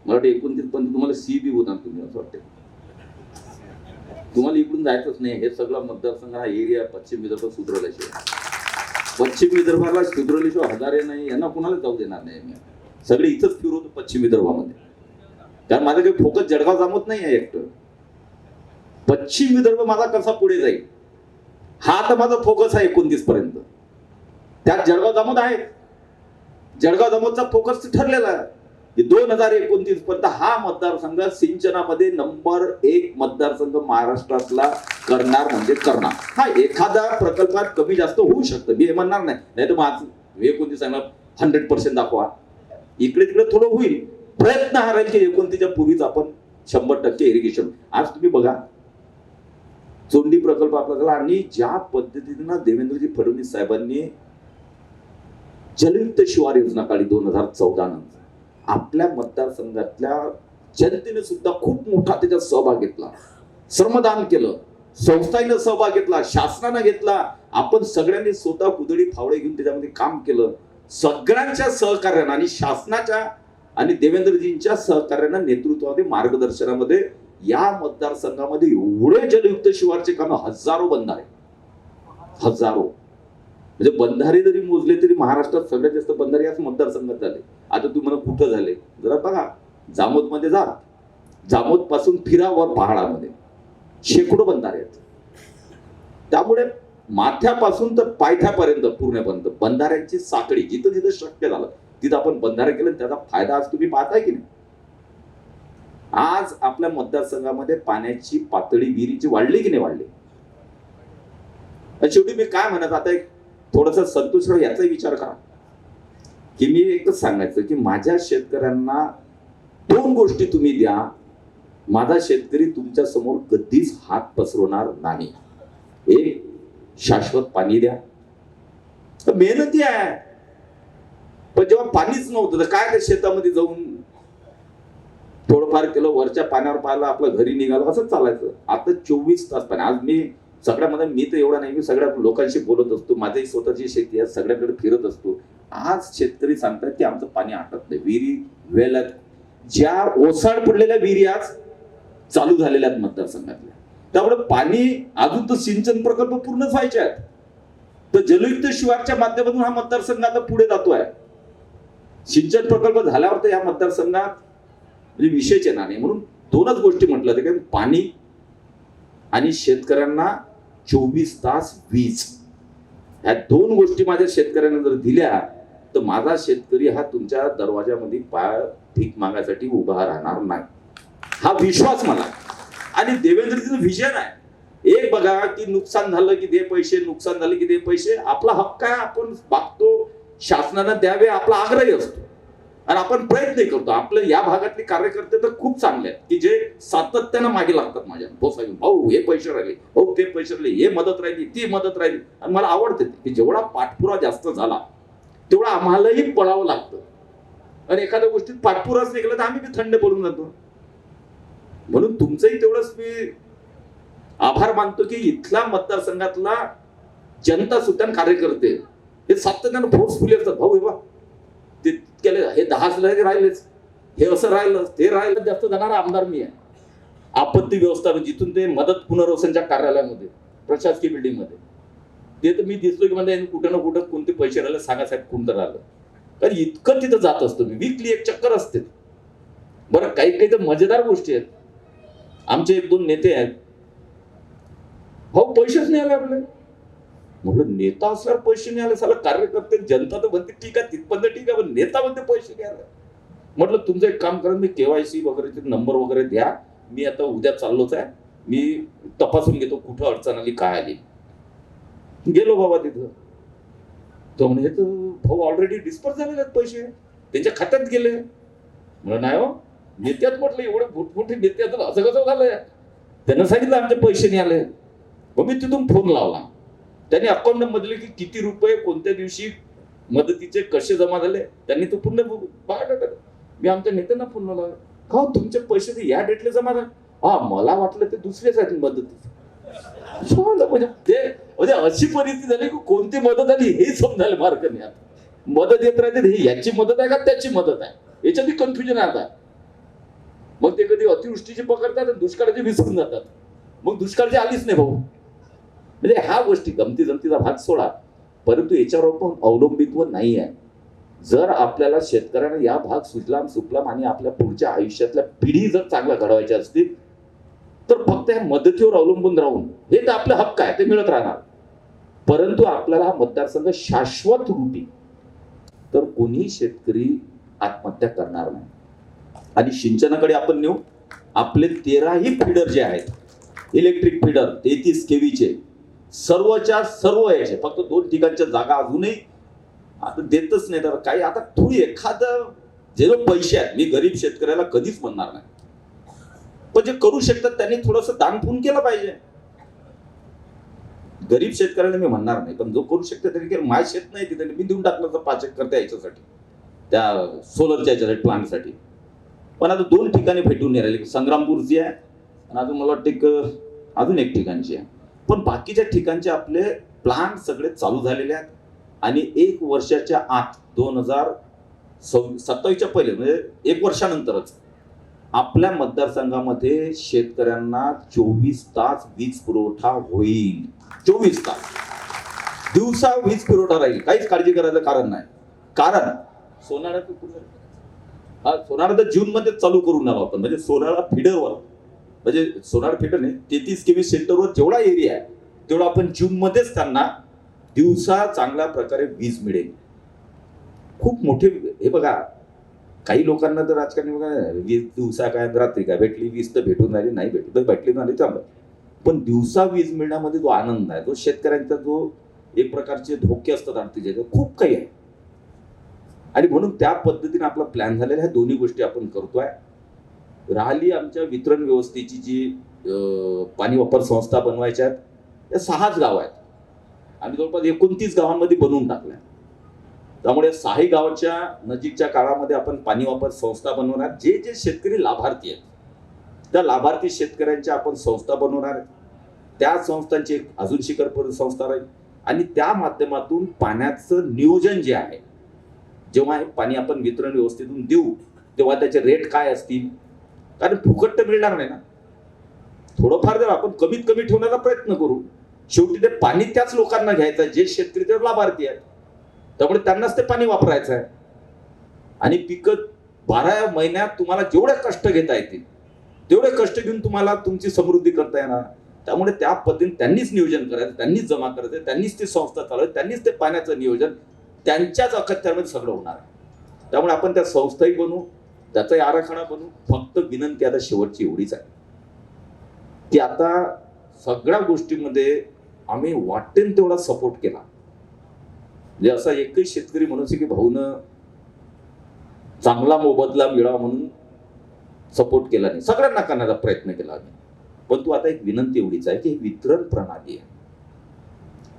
मला वाटतं 29 पर्यंत तुम्हाला सीबी होणार. तुम्ही असं वाटतं तुम्हाला इकडून जायचंच नाही. हे सगळं मतदारसंघ हा एरिया पश्चिम विदर्भ सुधरवल्याशिवाय, पश्चिम विदर्भाला सुधरवल्याशिवाय हजारे नाही, यांना कुणाला जाऊ देणार नाही. मी सगळे इथंच फिरवतो पश्चिम विदर्भामध्ये, कारण माझं काही फोकस जळगाव जामत नाही आहे एकटं. पश्चिम विदर्भ माझा कसा पुढे जाईल हा तर माझा फोकस आहे 29 पर्यंत. त्यात जळगाव जामोद आहे, जळगाव जामोदचा फोकस ठरलेला आहे की 2029 पर्यंत हा मतदारसंघ सिंचनामध्ये नंबर 1 मतदारसंघ महाराष्ट्रातला करणार म्हणजे करणार. हा एखादा प्रकल्पात कमी जास्त होऊ शकतं, मी हे म्हणणार नाही तर माझं 29 सांगणार 100% दाखवा. इकडे तिकडे थोडं होईल, प्रयत्न हा राहील की 29च्या पूर्वीच आपण 100% इरिगेशन. आज तुम्ही बघा चोंडी प्रकल्प आपला झाला, आणि ज्या पद्धतीनं देवेंद्रजी फडणवीस साहेबांनी जलयुक्त शिवार योजना काढली 2014 नंतर, आपल्या मतदारसंघातल्या जनतेने सुद्धा खूप मोठा त्याच्यात सहभाग घेतला, श्रमदान केलं, संस्थांनी सहभाग घेतला, शासनानं घेतला, आपण सगळ्यांनी स्वतः कुदळी फावडे घेऊन त्याच्यामध्ये काम केलं. सगळ्यांच्या सहकार्यानं आणि शासनाच्या आणि देवेंद्रजींच्या सहकार्यानं, नेतृत्वामध्ये, मार्गदर्शनामध्ये या मतदारसंघामध्ये एवढे जलयुक्त शिवारचे काम, हजारो बंधारे, हजारो. म्हणजे बंधारे जरी मोजले तरी महाराष्ट्रात सगळ्यात जास्त बंधारे याच मतदारसंघात झाले. आता तुम्हाला कुठं झाले जरा बघा, जामोद मध्ये जा, जामोद पासून फिरावर पहाडामध्ये शेकडो बंधारे आहेत. त्यामुळे माथ्यापासून तर पायथ्यापर्यंत पूर्णपर्यंत बंधाऱ्यांची साखळी, जिथं जिथं शक्य झालं तिथं आपण बंधारे केलं. त्याचा फायदा आज तुम्ही पाहताय की नाही. आज आपल्या मतदारसंघामध्ये पाण्याची पातळी विहिरीची वाढली की नाही वाढली. शेवटी मी काय म्हणत, आता एक थोडंसं संतोष याचा विचार करा की मी एकच सांगायचं की माझ्या शेतकऱ्यांना 2 गोष्टी तुम्ही द्या, माझा शेतकरी तुमच्या समोर कधीच हात पसरवणार नाही. एक, शाश्वत पाणी द्या. मेहनती आहे, पण जेव्हा पाणीच नव्हतं तर काय शेतामध्ये जाऊन थोडंफार केलं, वरच्या पाण्यावर पाहिलं, आपलं घरी निघालं, असंच चालायचं. आता 24 तास पाणी. आज मी सगळ्यामध्ये, मी तर एवढा नाही, मी सगळ्या लोकांशी बोलत असतो, माझी स्वतःची शेती आहे, सगळ्याकडे फिरत असतो. आज शेतकरी सांगतात की आमचं पाणी आटत नाही. विहिरी वेल, ज्या ओसाड पडलेल्या विहिरी आज चालू झालेल्या आहेत मतदारसंघातल्या, त्यामुळे पाणी अजून तर सिंचन प्रकल्प पूर्णच व्हायचे आहेत. तर जलयुक्त शिवारच्या माध्यमातून हा मतदारसंघ आता पुढे जातोय. सिंचन प्रकल्प झाल्यावर तर या मतदारसंघात म्हणजे विषयच येणार नाही. म्हणून दोनच गोष्टी म्हटलं होतं की पाणी आणि शेतकऱ्यांना 24 तास वीज, ह्या दोन गोष्टी माझ्या शेतकऱ्यांना जर दिल्या तर माझा शेतकरी हा तुमच्या दरवाजामध्ये पाय भीक मागायसाठी उभा राहणार नाही, हा विश्वास मला. आणि देवेंद्रजीचं व्हिजन आहे. एक बघा की नुकसान झालं की दे पैसे, नुकसान झालं की दे पैसे. आपला हक्क आहे, आपण मागतो, शासनानं द्यावे आपला आग्रही असतो आणि आपण प्रयत्न करतो. आपल्या या भागातले कार्यकर्ते तर खूप चांगले आहेत की जे सातत्यानं मागे लागतात माझ्या. भाऊ हे पैसे राहिले, भाऊ ते पैसे राहिले, हे मदत राहिली, ती मदत राहिली. आणि मला आवडते की जेवढा पाठपुरावा जास्त झाला तेवढा आम्हालाही पळावं लागतं. आणि एखाद्या गोष्टीत पाठपुरावाच निघाला तर आम्ही बी थंड पडून जातो. म्हणून तुमचंही तेवढंच मी आभार मानतो की इथला मतदारसंघातला जनता सुद्धा कार्यकर्ते हे सातत्यानं फोर्सफुली असतात. भाऊ हे बा ते केले, हे 10 राहिलेच, हे असं राहिलं, ते राहिलं. जास्त जाणारा आमदार मी आहे. आपत्ती व्यवस्थापन जिथून ते मदत पुनर्वसनच्या कार्यालयामध्ये, प्रशासकीय बिल्डिंग मध्ये, ते तर मी दिसलो की म्हणजे कुठं ना कुठं कोणते पैसे राहिले सांगा साहेब, कोणतं राहिलं. कारण इतकं तिथं जात असतो मी. वीकली एक चक्कर असते. बरं काही काही तर मजेदार गोष्टी आहेत. आमचे 1-2 नेते आहेत, भाऊ पैसेच नाही आले आपले. म्हटलं नेता असल्यावर पैसे नाही आले, साला कार्यकर्ते जनता तर म्हणते ठीक आहे, तिथपर्यंत ठीक आहे, पण नेता म्हणते पैसे नाही आले. म्हटलं तुमचं एक काम करा, मी KYC वगैरेचे नंबर वगैरे द्या, मी आता उद्या चाललोच आहे, मी तपासून घेतो कुठं अडचण आली, काय आली. गेलो बाबा तिथं, तो म्हणजे भाऊ ऑलरेडी डिस्पर्स झालेले आहेत पैसे, त्यांच्या खात्यात गेले. म्हणलं नाही हो नेत्यात, म्हटलं एवढे मोठमोठे नेते असं कसं झालंय. त्यांना सांगितलं आमचे पैसे नाही आले. मग मी तिथून फोन लावला, त्यांनी अकाउंट मधले की किती रुपये कोणत्या दिवशी मदतीचे कसे जमा झाले त्यांनी तो पूर्ण बघा. मी आमच्या नेत्यांना फोन लावला, का तुमचे पैसे ते या डेटला जमा झाले. हा मला वाटलं ते दुसरेच आहेत मदतीचे. म्हणजे अशी परिस्थिती झाली की कोणती मदत आली हे समजायला मार्ग नाही. आता मदत येत राहते, ही याची मदत आहे का त्याची मदत आहे, याच्यात कन्फ्युजन आहे आता. मग ते कधी अतिवृष्टीची पकडतात आणि दुष्काळाची विसरून जातात. मग दुष्काळची आलीच नाही भाऊ. म्हणजे ह्या गोष्टी गमती जमतीचा भाग सोडा, परंतु याच्यावर पण अवलंबित्व नाही आहे. जर आपल्याला शेतकऱ्यांना या भाग सुजलाम सुफलाम आणि आपल्या पुढच्या आयुष्यातल्या पिढी जर चांगल्या घडवायच्या असतील तर फक्त या मदतीवर अवलंबून राहून हे तर आपलं हक्क आहे, ते मिळत राहणार. परंतु आपल्याला हा मतदारसंघ शाश्वत रूपी तर कोणी शेतकरी आत्महत्या करणार नाही. आणि सिंचनाकडे आपण नेऊ, आपले 13ही फीडर जे आहेत इलेक्ट्रिक फीडर 33 KVचे सर्वच्या सर्व यायचे, फक्त 2 ठिकाणच्या जागा अजूनही आता देतच नाही. तर काही आता थोडी एखादं जे पैसे आहेत, मी गरीब शेतकऱ्याला कधीच म्हणणार नाही, पण जे करू शकतात त्यांनी थोडस दानपुण्य केलं पाहिजे. गरीब शेतकऱ्याला मी म्हणणार नाही, पण जो करू शकतो त्यांनी केलं. माझ्या शेत नाही तिथे मी देऊन टाकलं तर 5 एकर याच्यासाठी, त्या सोलरच्या याच्यासाठी प्लांटसाठी. पण आता 2 ठिकाणी भेटून नाही राहिले, संग्रामपूरची आहे आणि अजून मला वाटतं अजून एक ठिकाणची आहे. पण बाकीच्या ठिकाणचे आपले प्लांट सगळे चालू झालेले आहेत. आणि 1 वर्षाच्या आत 2027च्या पहिले म्हणजे 1 वर्षानंतरच आपल्या मतदारसंघामध्ये शेतकऱ्यांना 24 तास वीज पुरवठा होईल. 24 तास दिवसा वीज पुरवठा राहील, काहीच काळजी करायचं कारण नाही. कारण सोनाळा तर जून मध्ये चालू करून आलो आपण. म्हणजे सोनाळा फिडरवर, म्हणजे सोनार फिडर नाही 33 KV सेंटरवर जेवढा एरिया आहे तेवढा आपण जून मध्येच त्यांना दिवसा चांगल्या प्रकारे वीज मिळेल. खूप मोठे हे बघा, काही लोकांना तर राजकारणी बघा वीज दिवसा काय रात्री काय भेटली, वीज तर भेटून राहिली, नाही भेटली तर भेटली नाही चांगलं. पण दिवसा वीज मिळण्यामध्ये जो आनंद आहे, तो शेतकऱ्यांचा जो एक प्रकारचे धोके असतात आरतीचे, खूप काही आहे. आणि म्हणून त्या पद्धतीने आपला प्लॅन झालेला, ह्या दोन्ही गोष्टी आपण करतोय. राहिली आमच्या वितरण व्यवस्थेची जी पाणी वापर संस्था बनवायच्या आहेत, त्या 6च गाव आहेत. आम्ही जवळपास 29 गावांमध्ये बनवून टाकल्या. त्यामुळे 6 गावाच्या नजीकच्या काळामध्ये आपण पाणी वापर संस्था बनवणार. जे जे शेतकरी लाभार्थी आहेत त्या लाभार्थी शेतकऱ्यांच्या आपण संस्था बनवणार. त्या संस्थांची एक अजून शिखर संस्था राहील आणि त्या माध्यमातून पाण्याचं नियोजन जे आहे, जेव्हा हे पाणी आपण वितरण व्यवस्थेतून देऊ तेव्हा त्याचे रेट काय असतील, कारण फुकट तर मिळणार नाही ना. थोडंफार जर आपण कमीत कमी ठेवण्याचा प्रयत्न करू. शेवटी ते पाणी त्याच लोकांना घ्यायचं आहे जे शेतकरी ते लाभार्थी आहेत, त्यामुळे त्यांनाच ते पाणी वापरायचं आहे. आणि पिकं 12 महिन्यात तुम्हाला जेवढे कष्ट घेता येतील तेवढे कष्ट घेऊन तुम्हाला तुमची समृद्धी करता येणार. त्यामुळे त्या पद्धतीने त्यांनीच नियोजन करायचं, त्यांनीच जमा करायचं, त्यांनीच ती संस्था चालवायची, त्यांनीच ते पाण्याचं नियोजन त्यांच्याच अखत्यामध्ये सगळं होणार आहे. त्यामुळे आपण त्या संस्थाही बनवू, त्याचाही आराखडा बनवू. फक्त विनंती आता शेवटची एवढीच आहे की आता सगळ्या गोष्टीमध्ये आम्ही वाटेल तेवढा सपोर्ट केला. म्हणजे असा एकही शेतकरी म्हणून की भाऊनं चांगला मोबदला मिळावा म्हणून सपोर्ट केला नाही, सगळ्यांना करण्याचा प्रयत्न केला आम्ही. पण तू आता एक विनंती एवढीच आहे की ही वितरण प्रणाली आहे.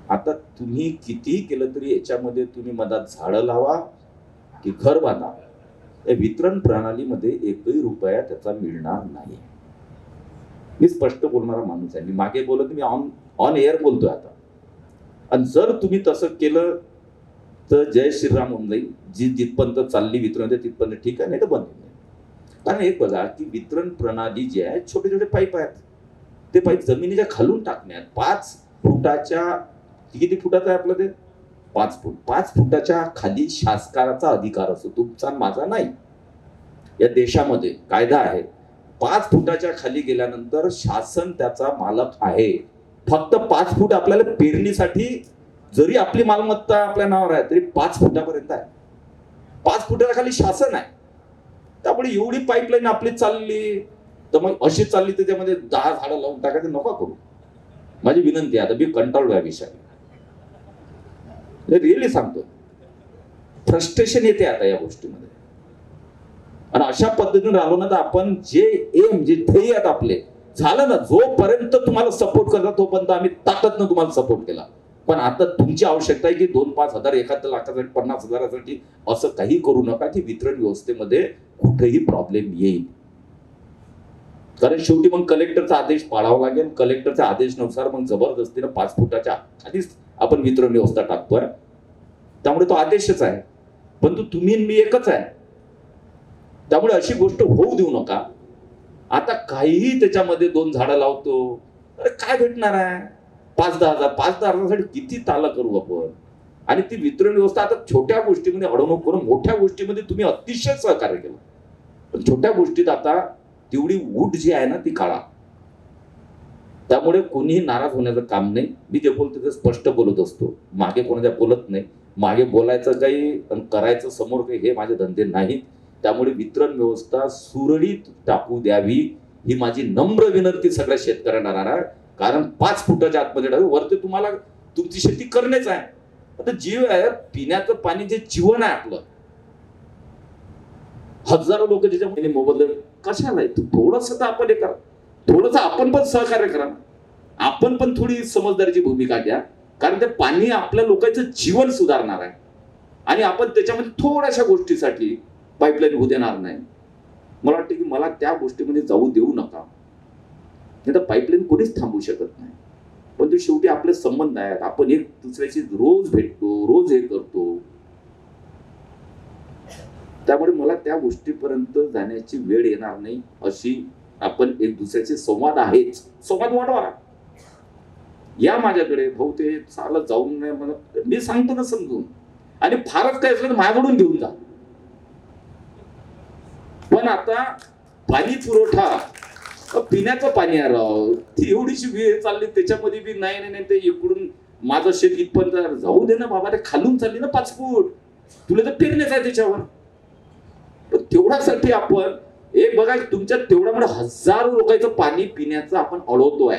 आता तुम्ही कितीही केलं तरी याच्यामध्ये तुम्ही मधात झाडं लावा की घर बांधा, या वितरण प्रणालीमध्ये एकही रुपया त्याचा मिळणार नाही. मी स्पष्ट बोलणारा माणूस आहे. मी मागे बोलत, मी ऑन एअर बोलतोय आता. आणि जर तुम्ही तसं केलं तर जय श्रीराम होऊन जाईल. जिथपर्यंत चालली वितरण तिथपर्यंत ठीक आहे, नाही तर बंद होईल. कारण एक बघा की वितरण प्रणाली जी आहे, छोटे छोटे पाईप आहेत, ते पाईप जमिनीच्या खालून टाकण्यात 5 फुटाच्या, किती फुटाचं आहे आपलं ते, 5 फूट, 5 फुटाच्या खाली शासकाचा अधिकार असतो, तुमचा माझा नाही. या देशामध्ये कायदा आहे, 5 फुटाच्या खाली गेल्यानंतर शासन त्याचा मालक आहे. फक्त 5 फूट आपल्याला पेरणीसाठी, जरी आपली मालमत्ता आपल्या नावावर आहे तरी 5 फुटापर्यंत आहे. 5 फुटाच्या खाली शासन आहे. त्यामुळे एवढी पाईपलाईन आपली चालली तर मग अशी चालली त्याच्यामध्ये 10 झाडं लावून टाकायचं नका करू. माझी विनंती आहे. आता मी कंटाळलो या विषयाला, रिअली सांगतो, फ्रस्ट्रेशन येते आता या गोष्टीमध्ये. आणि अशा पद्धतीने राहिलो ना तर आपण जे एम, जे ध्येय आहेत आपले, झालं ना, जोपर्यंत तुम्हाला सपोर्ट करतात तोपर्यंत आम्ही ताकदनं तुम्हाला सपोर्ट केला. पण आता तुमची आवश्यकता आहे की 2-5 हजार, 1 लाखासाठी, 50 हजारासाठी असं काही करू नका की वितरण व्यवस्थेमध्ये कुठेही प्रॉब्लेम येईल. कारण शेवटी मग कलेक्टरचा आदेश पाळावा लागेल. कलेक्टरच्या आदेशानुसार मग जबरदस्तीनं 5 फुटाच्या आधीच आपण वितरण व्यवस्था टाकतोय. त्यामुळे तो आदेशच आहे. पण तुम्ही मी एकच आहे. त्यामुळे अशी गोष्ट होऊ देऊ नका. आता काहीही त्याच्यामध्ये 2 झाडं लावतो, अरे काय भेटणार आहे? 5-10 हजार, 5-10 हजारासाठी किती ताला करू आपण. आणि ती वितरण व्यवस्था आता छोट्या गोष्टीमध्ये अडवणूक करून मोठ्या गोष्टीमध्ये तुम्ही अतिशय सहकार्य केलं. पण छोट्या गोष्टीत आता तेवढी ऊट जी आहे ना ती काढा. त्यामुळे कोणीही नाराज होण्याचं काम नाही. मी जे बोलतो ते स्पष्ट बोलत असतो, मागे कोणाच्या बोलत नाही. मागे बोलायचं काही आणि करायचं समोर काही हे माझे धंदे नाहीत. त्यामुळे वितरण व्यवस्था सुरळीत टाकू द्यावी ही माझी नम्र विनंती सगळ्या शेतकऱ्यांना राहणार. कारण 5 फुटाच्या आतमध्ये टाकू, वरती तुम्हाला तुमची शेती करणेच आहे. आता जीव आहे, पिण्याचं पाणी जे जीवन आहे आपलं, हजारो लोक त्याच्यामध्ये मोबदला कशाला आहे. थोडस तर आपण हे करा, थोडस आपण पण सहकार्य करा, आपण पण थोडी समजदारीची भूमिका घ्या. कारण ते पाणी आपल्या लोकांचं जीवन सुधारणार आहे. आणि आपण त्याच्यामध्ये थोड्याशा गोष्टीसाठी पाईपलाईन होऊ देणार नाही. मला वाटतं की मला त्या गोष्टीमध्ये जाऊ देऊ नका. नाही तर पाईपलाईन कोणीच थांबवू शकत नाही. पण ते शेवटी आपले संबंध आहेत. आपण एक दुसऱ्याशी रोज भेटतो, रोज हे करतो. त्यामुळे मला त्या गोष्टीपर्यंत जाण्याची वेळ येणार नाही. अशी आपण एक दुसऱ्याचे संवाद आहेच, संवाद वाढवा. या माझ्याकडे भाऊ, ते चालत जाऊन नाही म्हणत, मी सांगतो ना समजून. आणि फारच काय असलं तर माझ्याकडून घेऊन जा. पण आता पाणी पुरवठा, पिण्याचं पाणी आहे राव, ती एवढीशी वेळ चालली त्याच्यामध्ये बी नाही ते इकडून माझं शेत इथपर्यंत जाऊ दे ना बाबा. ते खालून चालली ना 5 फूट, तुला तर फिरण्याच आहे त्याच्यावर. पण तेवढ्यासाठी आपण एक बघा, तुमच्या तेवढ्यामुळे हजारो लोकांचं पाणी पिण्याचं आपण अडवतोय.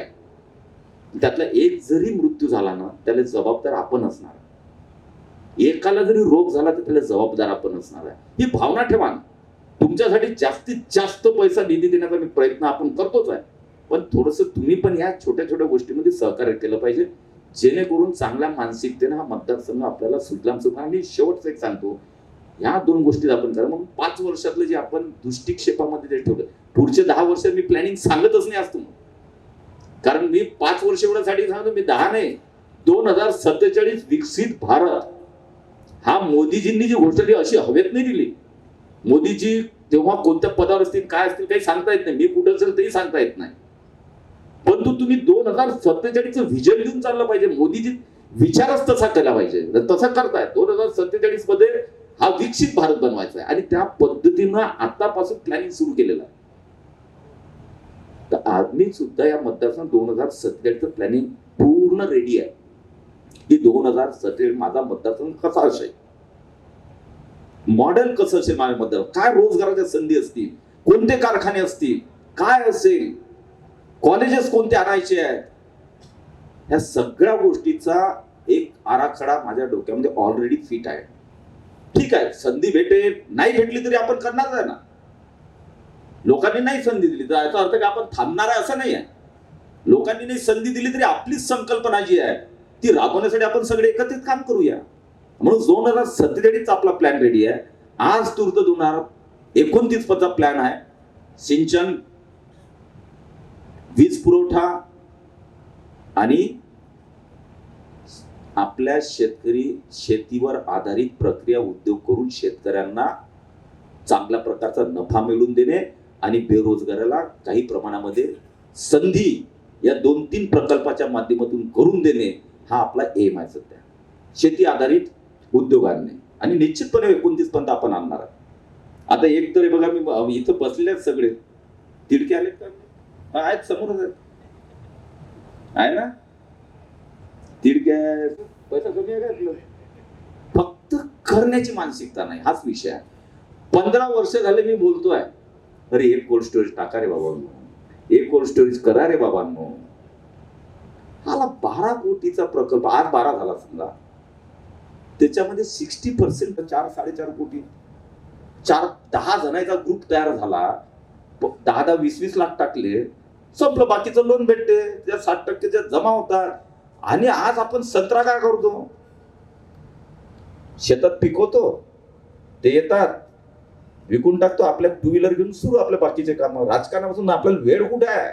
त्यातला एक जरी मृत्यू झाला ना त्याला जबाबदार आपण असणार. एकाला जरी रोग झाला तर त्याला जबाबदार आपण असणार आहे. ही भावना ठेवा. तुमच्यासाठी जास्तीत जास्त पैसा निधी देण्याचा मी प्रयत्न आपण करतोच आहे. पण थोडस तुम्ही पण या छोट्या छोट्या गोष्टीमध्ये सहकार्य केलं पाहिजे, जेणेकरून चांगल्या मानसिकतेने हा मतदारसंघ आपल्याला सुजलाम सुफलाम. आणि शेवटचं एक सांगतो, ह्या 2 गोष्टी आपण करा. मग 5 वर्षातलं जे आपण दृष्टिक्षेपामध्ये जे ठेवलं, पुढचे 10 वर्ष मी प्लॅनिंग सांगतच नाही असतो. कारण मी 5 वर्ष एवढ्यासाठी सांगतो, मी 10 नाही, 2047 विकसित भारत हा मोदीजींनी जी घोषणा दिली अशी हवेत नाही दिली. मोदीजी तेव्हा कोणत्या पदावर असतील, काय असतील, काही सांगता येत नाही. मी कुठं असेल तेही सांगता येत नाही. परंतु तुम्ही 2047 व्हिजन घेऊन चाललं पाहिजे. मोदीजी विचारच तसा केला पाहिजे, तसा करताय. 2047 मध्ये हा विकसित भारत बनवायचा आहे आणि त्या पद्धतीनं आतापासून प्लॅनिंग सुरू केलेलं आहे. तर आम्ही सुद्धा या मतदारसंघ 2047चं प्लॅनिंग पूर्ण रेडी आहे की 2047 माझा मतदारसंघ कसा असेल, मॉडेल कसं असेल माझ्या मतदार, काय रोजगाराच्या संधी असतील, कोणते कारखाने असतील, काय असेल, कॉलेजेस कोणते आणायचे आहेत, ह्या सगळ्या गोष्टीचा एक आराखडा माझ्या डोक्यामध्ये ऑलरेडी फिट आहे. ठीक आहे, संधी भेटेल नाही भेटली तरी आपण करणार आहे ना. लोकांनी नाही संधी दिली तर याचा अर्थ की आपण थांबणार आहे असं नाही आहे. लोकांनी नाही संधी दिली तरी आपलीच संकल्पना जी आहे ती राबवण्यासाठी आपण सगळे एकत्रित काम करूया. म्हणून 2047 आपला प्लॅन रेडी आहे. आज तूर्त 2029 चा प्लॅन आहे. सिंचन, वीज पुरवठा आणि आपल्या शेतीवर आधारित प्रक्रिया उद्योग करून शेतकऱ्यांना चांगल्या प्रकारचा नफा मिळवून देणे आणि बेरोजगाराला काही प्रमाणामध्ये संधी या 2-3 प्रकल्पाच्या माध्यमातून करून देणे हा आपला एम आहे सध्या. शेती आधारित उद्योगांनी आणि निश्चितपणे 29 पर्यंत आपण आणणार आहे. आता एक तर बघा, मी इथं बसलेले सगळे तिडके आले का आहेत, समोरच आहे ना तिडके. पैसा कमी आहे का? फक्त करण्याची मानसिकता नाही, हाच विषय आहे. 15 वर्ष झाले मी बोलतोय, अरे एक कोल्ड स्टोरेज टाका रे बाबांनो, एक कोल्ड स्टोरेज करा रे बाबांनो. हाला 12 कोटीचा प्रकल्प आज 12 झाला समजा, त्याच्यामध्ये 60% 4-4.5 कोटी, 4-10 जणांचा ग्रुप तयार झाला, 10-20 लाख टाकले, संपलं. बाकीचं लोन भेटते, त्या 60% जमा होतात. आणि आज आपण संत्रा काय करतो, शेतात पिकवतो, ते येतात विकून टाकतो, आपल्या 2 व्हीलर घेऊन सुरू आपल्या बाकीचे काम. राजकारणापासून आपल्याला वेळ कुठे आहे?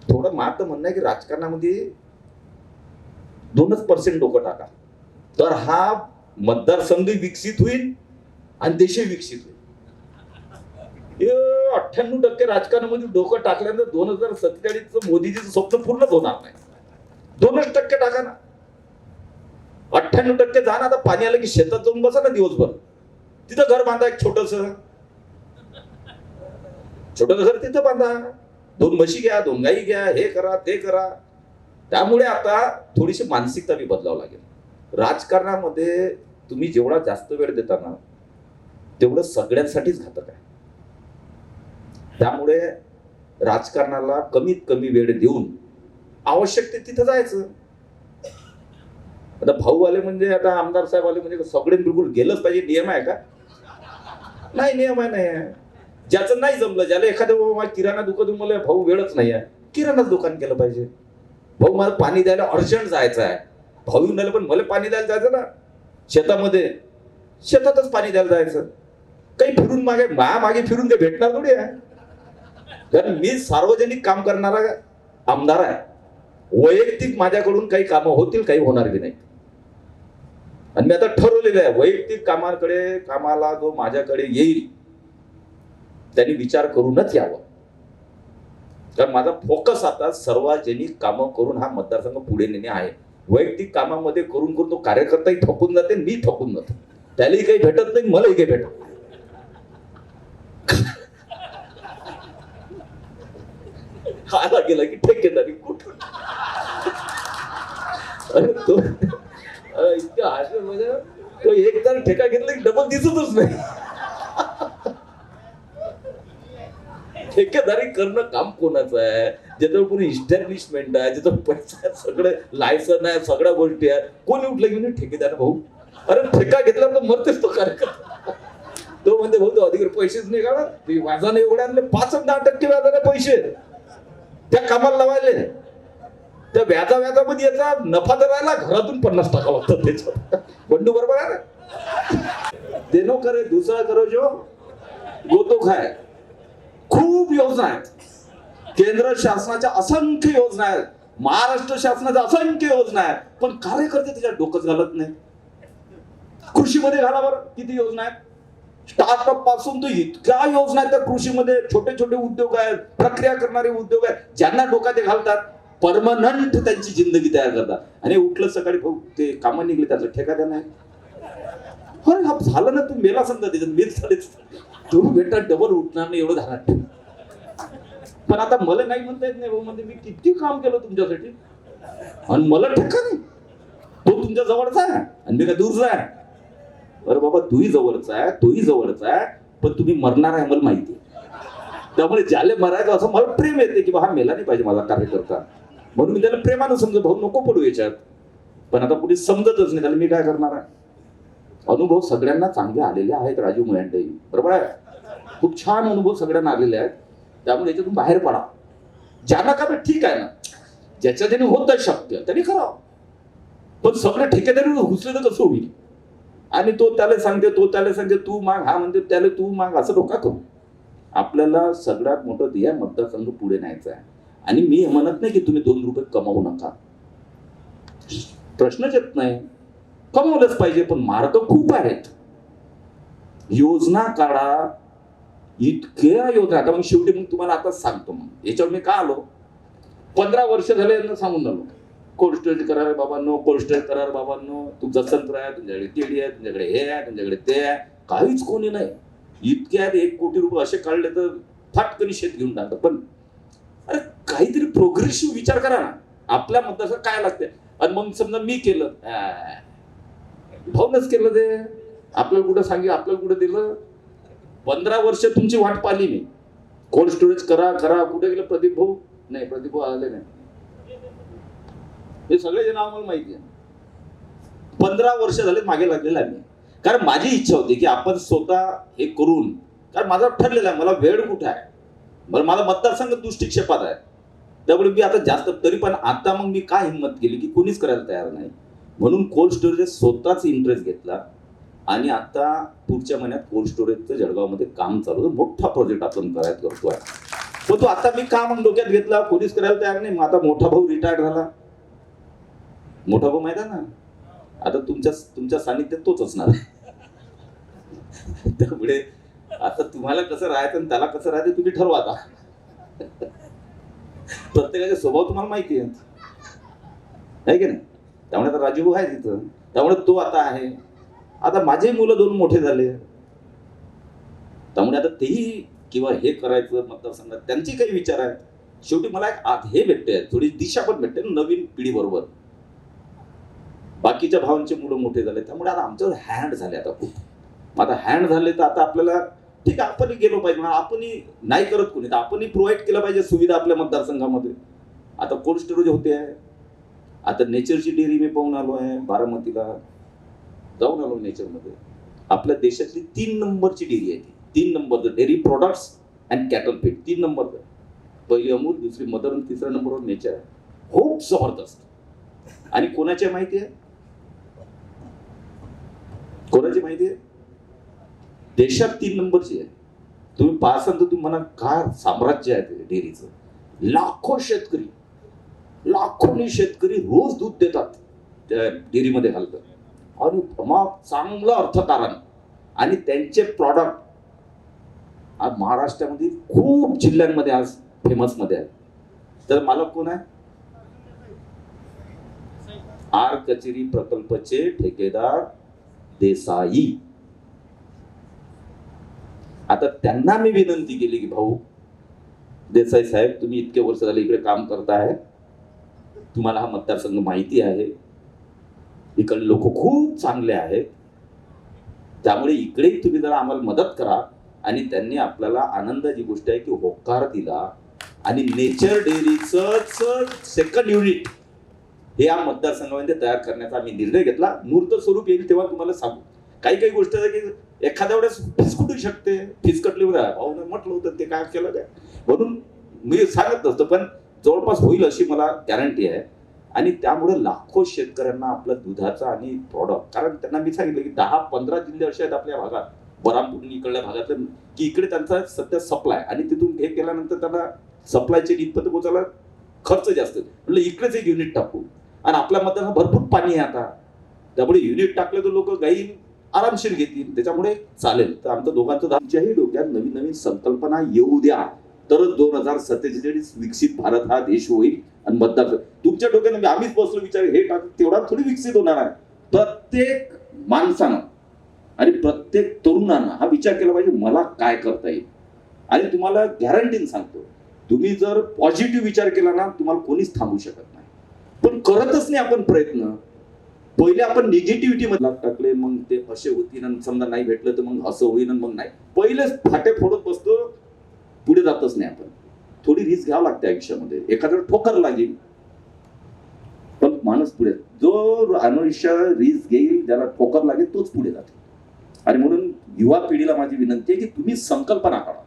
थोडं माझं म्हणणं आहे की राजकारणामध्ये 2% डोकं टाका, तर हा मतदारसंघ विकसित होईल आणि देशही विकसित होईल. 98% राजकारणामध्ये डोकं टाकल्यानंतर 2047 मोदीजीचं स्वप्न पूर्णच होणार नाही. 2% टाका ना, 98% जा ना. आता पाणी आलं की शेतात जाऊन बसा ना दिवसभर, तिथं घर बांधा, एक छोटस घर तिथं बांधा, 2 म्हशी घ्या, 2 गाई घ्या, हे करा ते करा. त्यामुळे आता थोडीशी मानसिकता बी बदलावं लागेल. राजकारणामध्ये तुम्ही जेवढा जास्त वेळ देता ना तेवढं सगळ्यांसाठीच घातक आहे. त्यामुळे राजकारणाला कमीत कमी वेळ देऊन आवश्यक ते तिथं जायचं. आता भाऊ आले म्हणजे, आता आमदार साहेब आले म्हणजे सगळे बिलकुल गेलंच पाहिजे नियम आहे का? नाही, नियम आहे नाही. ज्याचं नाही जमलं, ज्याला एखाद्या किराणा दुकान, मला भाऊ वेळच नाही आहे, किराणाच दुकान केलं पाहिजे. भाऊ मला पाणी द्यायला अर्जंट जायचं आहे, भाऊ येऊन आले पण मला पाणी द्यायला जायचं ना, शेतामध्ये शेतातच पाणी द्यायला जायचं. काही फिरून मागे फिरून ते भेटणार थोडी आहे. कारण मी सार्वजनिक काम करणारा आमदार आहे. वैयक्तिक माझ्याकडून काही कामं होतील, काही होणार बी नाही. आणि मी आता ठरवलेलं आहे, वैयक्तिक कामाला जो माझ्याकडे येईल त्यांनी विचार करूनच यावं. कारण माझा फोकस आता सार्वजनिक कामं करून हा मतदारसंघ पुढे नेणे आहे. वैयक्तिक कामामध्ये करून तो कार्यकर्ताही थकून जाते, मी थकून जातो. त्यालाही काही भेटत नाही, मलाही काही भेटत नाही. आला गेला की ठेकेदारी कुठून इतकं हास्य म्हणजे तो एक तर ठेका घेतला की डबल दिसतच नाही. ठेकेदारी करणं काम कोणाचं आहे? ज्याच्यावर कोणी इस्टॅब्लिशमेंट आहे, ज्याचा पैसा, सगळं लायसन आहे, सगळ्या गोष्टी आहेत. कोणी उठलं की ठेकेदार भाऊ, अरे ठेका घेतला तर मरतेच तो कार्यक्रम. तो म्हणते भाऊ तो अधिकारी पैसेच नाही काढा, व्याजाने एवढे आणले, 5-10% व्याजाने पैसे त्या कामाला लावायले. त्या व्याजामध्ये याचा नफा तर राहिला, घरातून 50 टाकावं लागतं त्याच्यात. बंडू बरोबर आहे ना? देनो करे दुसरा करो जो गोतो खाय. खूप योजना आहेत, केंद्र शासनाच्या असंख्य योजना आहेत, महाराष्ट्र शासनाच्या असंख्य योजना आहेत, पण कार्यकर्ते त्याच्यात डोकंच घालत नाही. कृषीमध्ये घाला बरं, किती योजना आहेत. स्टार्टअप पासून तर इतक्या योजना आहेत त्या कृषीमध्ये. छोटे छोटे उद्योग आहेत, प्रक्रिया करणारे उद्योग आहेत, ज्यांना डोका ते घालतात, परमनंट त्यांची जिंदगी तयार करतात. आणि उठलं सकाळी भाऊ ते कामं निघले, त्याचा ठेका द्या नाही. अरे हा झालं ना, तू मेला समजा त्याच्यात, मीच झाले, तू बेटा डबल उठणार नाही एवढं झालं. पण आता मला नाही म्हणता येत नाही भाऊ, म्हणजे मी किती काम केलं तुमच्यासाठी आणि मला ठेका नाही. तो तुमच्या जवळचा आहे आणि मी काय दूरचा आहे? अरे बाबा, तूही जवळचा आहे, तोही जवळचा आहे, पण तुम्ही मरणार आहे मला माहिती आहे. त्यामुळे ज्याला मरायचं असं मला प्रेम येते की हा मेला नाही पाहिजे माझा कार्यकर्ता, म्हणून मी त्याला प्रेमानं समजत, भाऊ नको पडू याच्यात. पण आता कुणी समजतच नाही, त्याला मी काय करणार आहे? अनुभव सगळ्यांना चांगले आलेले आहेत राजू मुयांडे, बरोबर आहे, खूप छान अनुभव सगळ्यांना आलेले आहेत. त्यामुळे याच्यातून बाहेर पडा. ज्यांना का ठीक आहे ना, ज्याच्या ज्याने होत शक्य त्यांनी करावं, पण सगळं ठेकेदारी घुसले तर कसं होईल? आणि तो त्याला सांगते, तो त्याला सांगते तू माग, हा म्हणते त्याला तू माग, असं डोका करू. आपल्याला सगळ्यात मोठं ध्येय मतदारसंघ पुढे न्यायचा आहे. आणि मी म्हणत नाही की तुम्ही 2 रुपये कमावू नका, प्रश्नच येत नाही, कमावलंच पाहिजे, पण मार्ग खूप आहेत. योजना काढा, इतक्या योजना. आता मग शेवटी मग तुम्हाला आता सांगतो, मग याच्यावर मी का आलो, 15 वर्ष झाले यांना सांगून आलो, कोल्ड स्टोरेज करा रे बाबांनो, कोल्ड स्टोरेज करा रे बाबांनो, तुमचं संत्र आहे, तुमच्याकडे केळी आहे, तुमच्याकडे हे आहे, तुमच्याकडे ते आहे, काहीच कोणी नाही. इतक्यात 1 कोटी रुपये असे काढले तर फाटकनी शेत घेऊन टाकतात. पण अरे काहीतरी प्रोग्रेसिव्ह विचार करा ना, आपल्या मतदारसंघात काय लागते. आणि मग समजा मी केलं, भाऊनच केलं, ते आपल्याला कुठं सांगितलं, आपल्याला कुठं दिलं. 15 वर्ष तुमची वाट पाहिली मी, कोल्ड स्टोरेज करा करा, कुठे गेलं प्रदीप भाऊ? नाही, प्रदीप भाऊ आले नाही, हे सगळे जे नाव मला माहिती आहे. 15 वर्ष झाले मागे लागलेलं आहे मी, कारण माझी इच्छा होती की आपण स्वतः हे करून, कारण माझा ठरलेला आहे, मला वेळ कुठे आहे, बरं माझा मतदारसंघ दृष्टिक्षेपात आहे. त्यामुळे मी आता जास्त, तरी पण आता मग मी काय हिंमत केली की कोणीच करायला तयार नाही, म्हणून कोल्ड स्टोरेज स्वतःच इंटरेस्ट घेतला. आणि आता पुढच्या महिन्यात कोल्ड स्टोरेजचं जळगावमध्ये काम चालू आहे, मोठा प्रोजेक्ट आपण करायला करतोय. पण तो आता मी का मग डोक्यात घेतला, कोणीच करायला तयार नाही. मग आता मोठा भाऊ रिटायर्ड झाला, मोठा भाऊ माहिती आहे ना, आता तुमच्या सानिध्यात तोच असणार आहे. त्यामुळे आता तुम्हाला कसं राहायचं आणि त्याला कसं राहायचं तुम्ही ठरवा. आता प्रत्येकाचे स्वभाव तुम्हाला माहिती आहे की नाही. त्यामुळे आता राजू आहे तिथं, त्यामुळे तो आता आहे. आता माझे मुलं 2 मोठे झाले, त्यामुळे आता तेही किंवा हे करायचं मतदारसंघात त्यांचे काही विचार आहेत. शेवटी मला एक हे भेटते, थोडी दिशा पण भेटते नवीन पिढी बरोबर. बाकीच्या भावांचे मुलं मोठे झाले, त्यामुळे आता आमच्यावर हँड झाले. आता खूप आता हँड झाले, तर आता आपल्याला ठीक आहे, आपणही गेलो पाहिजे, आपणही नाही करत कोणी, तर आपणही प्रोव्हाइड केलं पाहिजे सुविधा आपल्या मतदारसंघामध्ये. आता कोल्ड स्टोरेज होते आहे, आता नेचरची डेअरी मी पाहून आलो आहे, बारामतीला जाऊन आलो नेचरमध्ये. आपल्या देशातली 3 नंबरची डेअरी आहे ती, 3 number dairy products and cattle feed, 3 number. पहिली अमूल, दुसरी मदर आणि 3ऱ्या नंबरवर नेचर आहे. खूप जबरदस्त. आणि कोणाची माहिती आहे, कोणाची माहिती आहे, देशात 3 नंबरची आहे. तुम्ही पाहसाल तर तुम्ही म्हणा काय साम्राज्य आहे ते डेअरीचं. लाखोनी शेतकरी रोज दूध देतात, त्या डेअरीमध्ये घालतात, आणि मग चांगलं अर्थकारण. आणि त्यांचे प्रॉडक्ट आज महाराष्ट्रामध्ये खूप जिल्ह्यांमध्ये आज फेमस मध्ये आहे. तर मालक कोण आहे? आर कचेरी प्रकल्पचे ठेकेदार देसाई. आता त्यांना मी विनंती केली की भाऊ देसाई साहेब, तुम्ही इतके वर्ष झाले इकडे काम करताय, तुम्हाला हा मतदारसंघ माहिती आहे, इकडे लोक खूप चांगले आहेत, त्यामुळे इकडे तुम्ही जरा आम्हाला मदत करा. आणि त्यांनी आपल्याला आनंदाची गोष्ट आहे की होकार दिला, आणि नेचर डेअरीचं 2nd युनिट हे या मतदारसंघामध्ये तयार करण्याचा आम्ही निर्णय घेतला. मूर्त स्वरूप येईल तेव्हा तुम्हाला सांगू. काही काही गोष्ट आहे की एखाद्या वेळेस फिसकटू शकते, फिसकटली भाऊने म्हटलं होतं ते काय केलं काय, म्हणून मी सांगत नसतो, पण जवळपास होईल अशी मला गॅरंटी आहे. आणि त्यामुळे लाखो शेतकऱ्यांना आपलं दुधाचा आणि प्रॉडक्ट, कारण त्यांना मी सांगितलं की 10-15 जिल्हे असे आहेत आपल्या भागात, बरामपूर इकडल्या भागातलं, की इकडे त्यांचा सध्या सप्लाय, आणि तिथून हे केल्यानंतर त्यांना सप्लायचे इथपर्यंत पोहोचायला खर्च जास्त. म्हटलं इकडेच एक युनिट टाकू, आणि आपल्या मतदारात भरपूर पाणी आहे आता, त्यामुळे युनिट टाकले तर लोक गाई आरामशीर घेतील, त्याच्यामुळे चालेल. तर आमचं दोघांचं आमच्याही डोक्यात नवीन नवीन संकल्पना येऊ द्या, तरच 2047 विकसित भारत हा देश होईल. आणि मतदार तुमच्या डोक्यात आम्हीच बसलो विचार हे टाक, तेवढा थोडी विकसित होणार आहे. प्रत्येक माणसानं आणि प्रत्येक तरुणानं हा विचार केला पाहिजे मला काय करता येईल. आणि तुम्हाला गॅरंटीन सांगतो, तुम्ही जर पॉझिटिव्ह विचार केला ना तुम्हाला कोणीच थांबू शकत नाही. पण करतच नाही आपण प्रयत्न. पहिले आपण निगेटिव्हिटी मध्ये टाकले, मग ते असे होतील आणि समजा नाही भेटलं तर मग असं होईल मग नाही, पहिलेच फाटे फोडत बसतो, पुढे जातच नाही आपण. थोडी रिस्क घ्यावं लागते आयुष्यामध्ये, एखाद्या ठोकर लागेल पण माणूस पुढे, जो आयुष्य रिस्क घेईल ज्याला ठोकर लागेल तोच पुढे जातो. आणि म्हणून युवा पिढीला माझी विनंती आहे की तुम्ही संकल्पना करा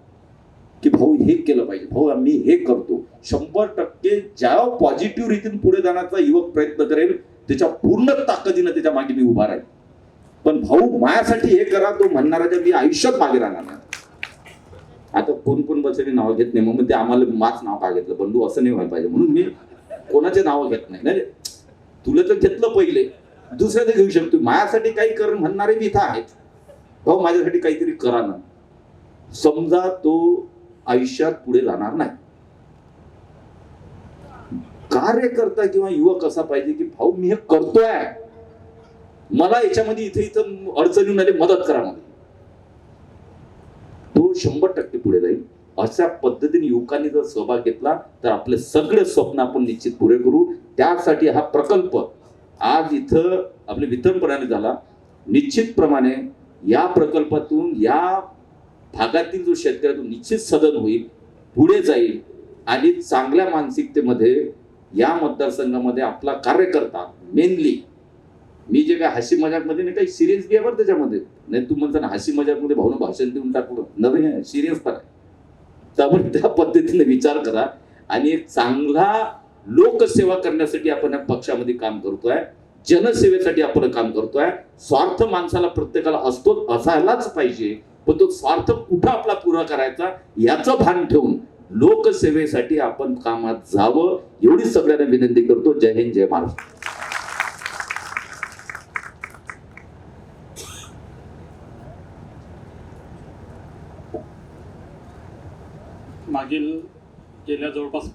की भाऊ हे केलं पाहिजे, भाऊ आम्ही हे करतो. 100% ज्या पॉझिटिव्ह रीतीने पुढे जाण्याचा युवक प्रयत्न करेल त्याच्या पूर्ण ताकदीनं त्याच्या मागे मी उभा राहील. पण भाऊ माझ्यासाठी हे करा तो म्हणणाऱ्याच्या मी आयुष्यात मागे राहणार नाही. आता कोण कोण बसले नाव घेत नाही, मग ते आम्हाला माच नाव का घेतलं बंडू, असं नाही व्हायला पाहिजे. म्हणून मी कोणाचे नाव घेत नाही. तुला तर घेतलं पहिले, दुसऱ्याचं घेऊ शकतो. माझ्यासाठी काही कर म्हणणारे मी इथं आहेत. भाऊ माझ्यासाठी काहीतरी करा ना. समजा तो आयुष्यात पुढे जाणार नाही. कार्यकर्ता किंवा युवक असा पाहिजे की भाऊ मी हे करतोय, मला याच्यामध्ये इथे इथं अडचणी मध्ये मदत करा मला. तो 100% पुढे जाईल. अशा पद्धतीने युवकांनी जर सहभाग घेतला तर आपले सगळे स्वप्न आपण निश्चित पुरे करू. त्यासाठी हा प्रकल्प आज इथं आपले वितरण प्रणाली झाला. निश्चितप्रमाणे या प्रकल्पातून या भागातील जो शेतकऱ्यातून निश्चित सदन होईल, पुढे जाईल आणि चांगल्या मानसिकतेमध्ये या मतदारसंघामध्ये आपला कार्यकर्ता मेनली, मी जे काय हसी मजाक मध्ये नाही, काही सिरियस घ्या बरं त्याच्यामध्ये नाही. तू म्हणता ना हसी मजाक मध्ये भाऊन भाषण देऊन टाकलं नव्हे, सिरियस पण आहे. त्यामुळे त्या पद्धतीने विचार करा आणि एक चांगला लोकसेवा करण्यासाठी आपण या पक्षामध्ये काम करतोय, जनसेवेसाठी आपण काम करतोय. स्वार्थ माणसाला प्रत्येकाला असतो, असायलाच पाहिजे, पण तो स्वार्थ कुठं आपला पुरा करायचा याचं भान ठेवून लोकसेवेसाठी आपण कामात जावं एवढी सगळ्यांना विनंती करतो. जय हिंद, जय महाराष्ट्र. मागील गेल्या जवळपास